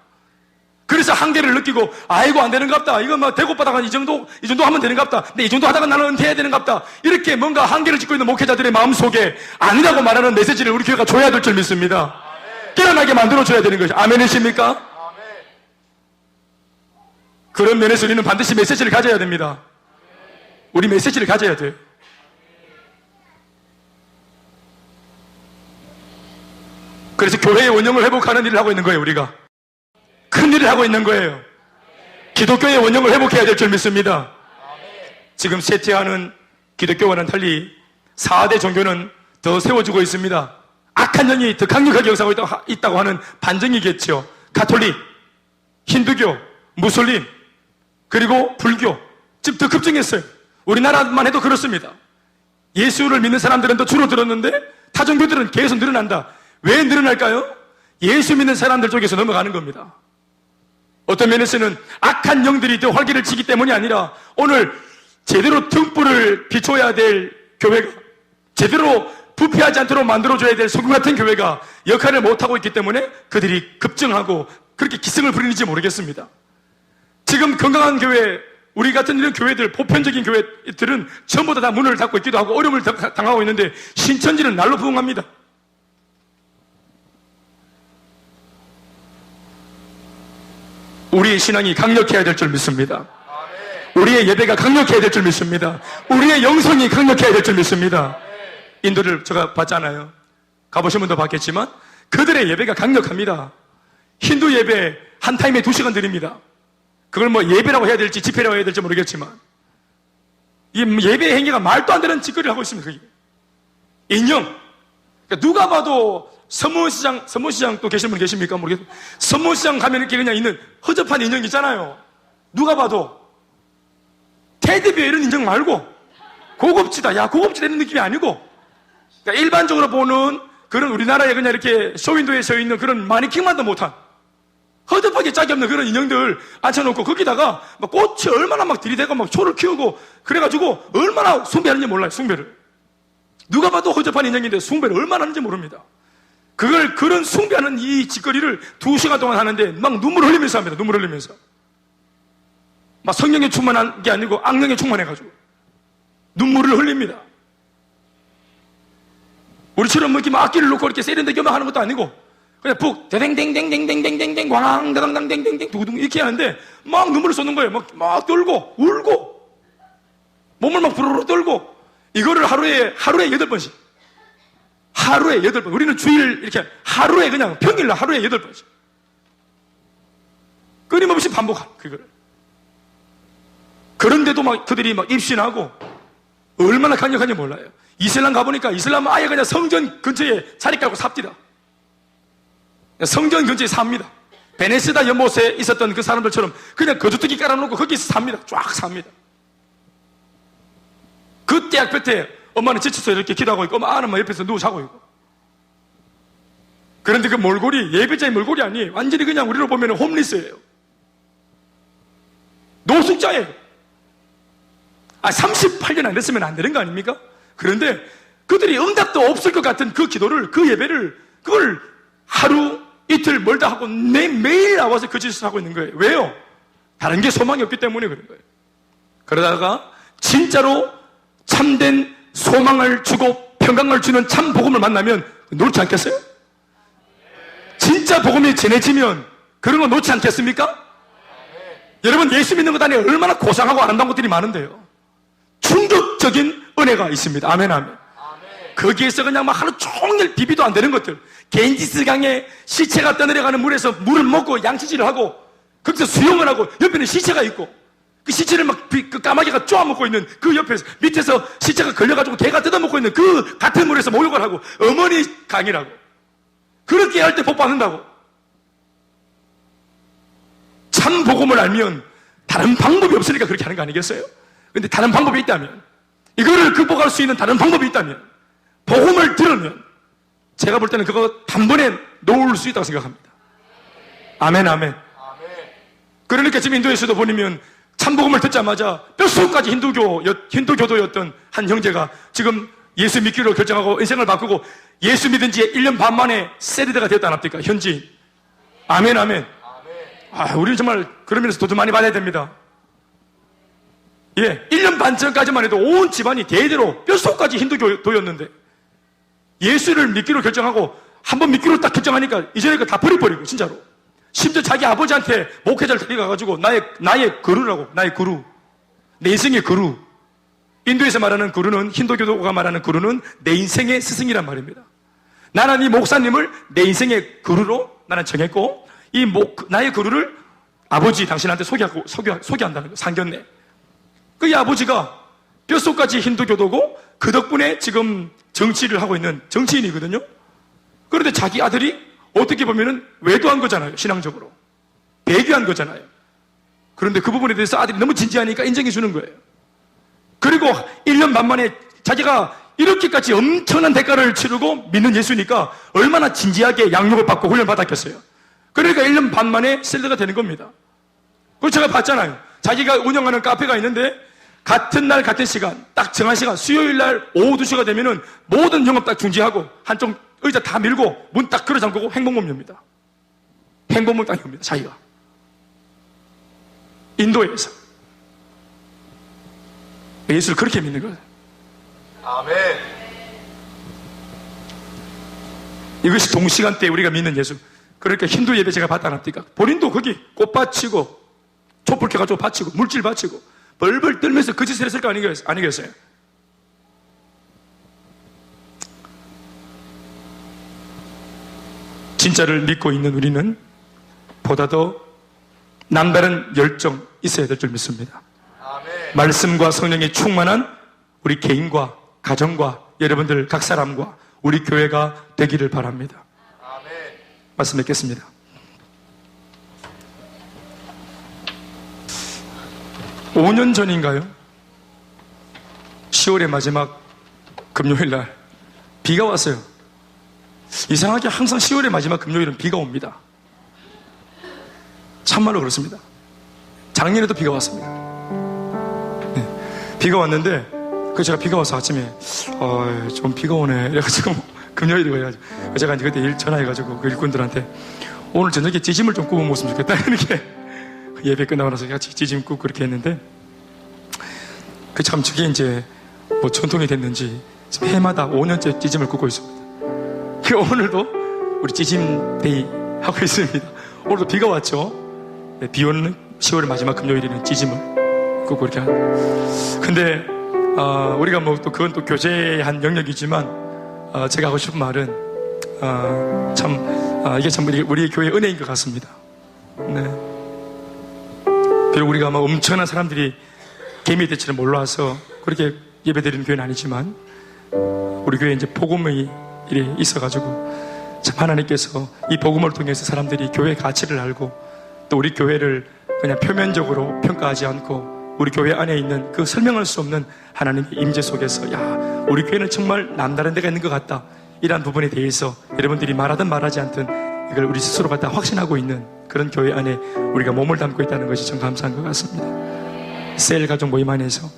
그래서 한계를 느끼고, 아이고, 안 되는갑다. 이거 대고바다가 이 정도 하면 되는갑다. 근데 이 정도 하다가 나는 은퇴해야 되는갑다. 이렇게 뭔가 한계를 짓고 있는 목회자들의 마음속에 아니라고 말하는 메시지를 우리 교회가 줘야 될 줄 믿습니다. 깨어나게 만들어줘야 되는 것이. 아멘이십니까? 그런 면에서 우리는 반드시 메시지를 가져야 됩니다. 우리 메시지를 가져야 돼요. 그래서 교회의 원형을 회복하는 일을 하고 있는 거예요, 우리가. 큰 일을 하고 있는 거예요. 기독교의 원형을 회복해야 될 줄 믿습니다. 지금 쇠퇴하는 기독교와는 달리 4대 종교는 더 세워지고 있습니다. 악한 영이 더 강력하게 역사하고 있다고 하는 반정이겠죠. 가톨릭, 힌두교, 무슬림, 그리고 불교. 지금 더 급증했어요. 우리나라만 해도 그렇습니다. 예수를 믿는 사람들은 더 줄어들었는데 타종교들은 계속 늘어난다. 왜 늘어날까요? 예수 믿는 사람들 쪽에서 넘어가는 겁니다. 어떤 면에서는 악한 영들이 더 활기를 치기 때문이 아니라 오늘 제대로 등불을 비춰야 될 교회가, 제대로 부패하지 않도록 만들어줘야 될 소금 같은 교회가 역할을 못하고 있기 때문에 그들이 급증하고 그렇게 기승을 부리는지 모르겠습니다. 지금 건강한 교회, 우리 같은 이런 교회들, 보편적인 교회들은 전부 다 문을 닫고 있기도 하고 어려움을 당하고 있는데 신천지는 날로 부흥합니다. 우리의 신앙이 강력해야 될 줄 믿습니다. 우리의 예배가 강력해야 될 줄 믿습니다. 우리의 영성이 강력해야 될 줄 믿습니다. 인도를 제가 봤잖아요. 가보신 분도 봤겠지만 그들의 예배가 강력합니다. 힌두 예배 한 타임에 2시간 드립니다. 그걸 예배라고 해야 될지 집회라고 해야 될지 모르겠지만 이 예배 행위가 말도 안 되는 짓거리를 하고 있습니다. 그게. 인형. 그러니까 누가 봐도 서문시장 또 계신 분 계십니까? 모르겠어요. 서문시장 가면 이렇게 그냥 있는 허접한 인형 있잖아요. 누가 봐도. 테디베어 이런 인형 말고, 고급지다. 야, 고급지다 이런 느낌이 아니고, 그러니까 일반적으로 보는 그런 우리나라에 그냥 이렇게 쇼윈도에 서 있는 그런 마니킹만도 못한, 허접하게 짝이 없는 그런 인형들 앉혀놓고 거기다가 꽃이 얼마나 들이대고 초를 키우고, 그래가지고 얼마나 숭배하는지 몰라요, 숭배를. 누가 봐도 허접한 인형인데 숭배를 얼마나 하는지 모릅니다. 그런 숭배하는 이 짓거리를 2시간 동안 하는데 눈물 흘리면서 합니다. 눈물 흘리면서. 성령에 충만한 게 아니고 악령에 충만해가지고. 눈물을 흘립니다. 우리처럼 이렇게 악기를 놓고 이렇게 세련되게 하는 것도 아니고, 그냥 대댕댕댕댕댕댕댕댕, 왕다당당댕댕댕, 두구둥 이렇게 하는데, 눈물을 쏟는 거예요. 막 떨고, 울고, 몸을 부르르 떨고, 이거를 하루에 8번씩. 하루에 8번. 우리는 주일 이렇게 하루에 그냥 평일날 하루에 8번씩. 끊임없이 반복한 그거를. 그런데도 그들이 입신하고 얼마나 강력한지 몰라요. 이슬람 가보니까 이슬람은 아예 그냥 성전 근처에 자리 깔고 삽니다. 성전 근처에 삽니다. 베네스다 연못에 있었던 그 사람들처럼 그냥 거주뚝이 깔아놓고 거기서 삽니다. 쫙 삽니다. 그 대학 볕에 엄마는 지쳐서 이렇게 기도하고 있고 아는 옆에서 누워 자고 있고. 그런데 그 몰골이 예배자의 몰골이 아니에요. 완전히 그냥 우리로 보면 홈리스예요. 노숙자예요. 38년 안 됐으면 안 되는 거 아닙니까? 그런데 그들이 응답도 없을 것 같은 그 기도를, 그 예배를, 그걸 하루 이틀 멀다 하고 매일 나와서 그 짓을 하고 있는 거예요. 왜요? 다른 게 소망이 없기 때문에 그런 거예요. 그러다가 진짜로 참된 소망을 주고 평강을 주는 참 복음을 만나면 놓지 않겠어요? 진짜 복음이 전해지면 그런 거 놓지 않겠습니까? 여러분, 예수 믿는 것 안에 얼마나 고상하고 아름다운 것들이 많은데요. 충격적인 은혜가 있습니다. 아멘, 아멘. 거기에서 그냥 하루 종일 비비도 안 되는 것들, 겐지스강에 시체가 떠내려가는 물에서 물을 먹고 양치질을 하고 거기서 수영을 하고 옆에는 시체가 있고 그 시체를 그 까마귀가 쪼아먹고 있는 그 옆에서 밑에서 시체가 걸려가지고 개가 뜯어먹고 있는 그 같은 물에서 목욕을 하고 어머니 강이라고 그렇게 할 때 복 받는다고. 참 복음을 알면 다른 방법이 없으니까 그렇게 하는 거 아니겠어요? 근데 다른 방법이 있다면, 이거를 극복할 수 있는 다른 방법이 있다면, 복음을 들으면 제가 볼 때는 그거 단번에 놓을 수 있다고 생각합니다. 아멘, 아멘. 그러니까 지금 인도에서도 보면 참복음을 듣자마자 뼛속까지 힌두교도였던 한 형제가 지금 예수 믿기로 결정하고 인생을 바꾸고 예수 믿은 지 1년 반 만에 세리드가 되었다 안 합니까? 현지인. 아멘, 아멘. 우리는 정말 그런 면에서 도움 많이 받아야 됩니다. 예, 1년 반 전까지만 해도 온 집안이 대대로 뼛속까지 힌두교도였는데 예수를 믿기로 결정하고 한번 믿기로 딱 결정하니까 이전에 다 버리고 진짜로. 심지어 자기 아버지한테 목회자를 데려가가지고 나의 그루라고, 나의 그루. 내 인생의 그루. 인도에서 말하는 그루는, 힌두교도가 말하는 그루는 내 인생의 스승이란 말입니다. 나는 이 목사님을 내 인생의 그루로 나는 정했고, 나의 그루를 아버지 당신한테 소개한다는 거, 상견례. 그 아버지가 뼛속까지 힌두교도고, 그 덕분에 지금 정치를 하고 있는 정치인이거든요. 그런데 자기 아들이 어떻게 보면은 외도한 거잖아요. 신앙적으로. 배교한 거잖아요. 그런데 그 부분에 대해서 아들이 너무 진지하니까 인정해 주는 거예요. 그리고 1년 반 만에 자기가 이렇게까지 엄청난 대가를 치르고 믿는 예수니까 얼마나 진지하게 양육을 받고 훈련을 받았겠어요. 그러니까 1년 반 만에 셀러가 되는 겁니다. 그걸 제가 봤잖아요. 자기가 운영하는 카페가 있는데 같은 날 같은 시간 딱 정한 시간 수요일 날 오후 2시가 되면은 모든 영업 딱 중지하고 한쪽 의자 다 밀고 문 딱 걸어 잠그고 행복문 엽니다. 행복문 딱 엽니다. 자기가 인도에서 예수를 그렇게 믿는 거예요. 아멘. 이것이 동시간대에 우리가 믿는 예수. 그러니까 힌두 예배 제가 봤다 합니까? 본인도 거기 꽃 바치고 촛불 켜가지고 바치고 물질 바치고 벌벌 떨면서 그 짓을 했을 거 아니겠어요? 진짜를 믿고 있는 우리는 보다 더 남다른 열정 있어야 될 줄 믿습니다. 아멘. 말씀과 성령이 충만한 우리 개인과 가정과 여러분들 각 사람과 우리 교회가 되기를 바랍니다. 아멘. 말씀 맺겠습니다. 오 년 전인가요? 10월의 마지막 금요일날 비가 왔어요. 이상하게 항상 10월의 마지막 금요일은 비가 옵니다. 참말로 그렇습니다. 작년에도 비가 왔습니다. 네, 비가 왔는데 제가 비가 와서 아침에 좀 비가 오네 이래가지고 금요일이고 해가지고 제가 이제 그때 전화해가지고 그 일꾼들한테 오늘 저녁에 찌짐을 좀 구워 먹었으면 좋겠다 이렇게 예배 끝나고 나서 같이 찌짐 굽고 그렇게 했는데 참 저게 이제 뭐 전통이 됐는지 해마다 5년째 찌짐을 굽고 있습니다. 오늘도 우리 찌짐데이 하고 있습니다. 오늘도 비가 왔죠. 네, 비 오는 10월의 마지막 금요일에는 찌짐을 굽고 이렇게 하는. 근데 우리가 뭐 또 그건 또 교제한 영역이지만 제가 하고 싶은 말은 이게 참 우리 교회의 은혜인 것 같습니다. 네. 비록 우리가 아마 엄청난 사람들이 개미대처럼 몰라서 그렇게 예배드리는 교회는 아니지만 우리 교회에 이제 복음의 일이 있어가지고 참 하나님께서 이 복음을 통해서 사람들이 교회의 가치를 알고 또 우리 교회를 그냥 표면적으로 평가하지 않고 우리 교회 안에 있는 그 설명할 수 없는 하나님의 임재 속에서 야 우리 교회는 정말 남다른 데가 있는 것 같다 이러한 부분에 대해서 여러분들이 말하든 말하지 않든 이걸 우리 스스로가 다 확신하고 있는 그런 교회 안에 우리가 몸을 담고 있다는 것이 참 감사한 것 같습니다. 셀 가족 모임 안에서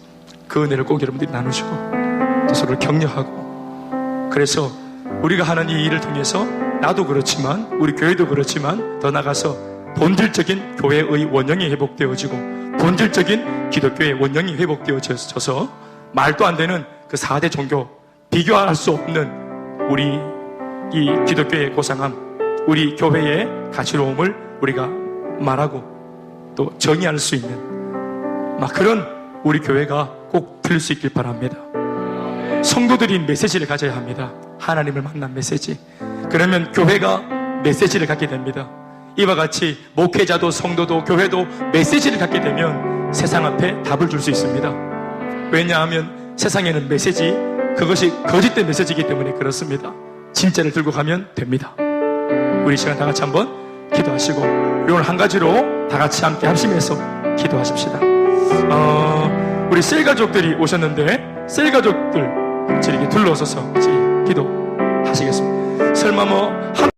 그 은혜를 꼭 여러분들이 나누시고 또 서로를 격려하고 그래서 우리가 하는 이 일을 통해서 나도 그렇지만 우리 교회도 그렇지만 더 나아가서 본질적인 교회의 원형이 회복되어지고 본질적인 기독교의 원형이 회복되어져서 말도 안 되는 그 4대 종교 비교할 수 없는 우리 이 기독교의 고상함 우리 교회의 가치로움을 우리가 말하고 또 정의할 수 있는 그런 우리 교회가 꼭 될 수 있길 바랍니다. 성도들이 메시지를 가져야 합니다. 하나님을 만난 메시지. 그러면 교회가 메시지를 갖게 됩니다. 이와 같이 목회자도 성도도 교회도 메시지를 갖게 되면 세상 앞에 답을 줄 수 있습니다. 왜냐하면 세상에는 메시지 그것이 거짓된 메시지이기 때문에 그렇습니다. 진짜를 들고 가면 됩니다. 우리 시간 다 같이 한번 기도하시고 오늘 한 가지로 다 같이 함께 합심해서 기도하십시다. 우리 셀 가족들이 오셨는데 셀 가족들 같이 이렇게 둘러서서 같이 기도하시겠습니다. 설마 뭐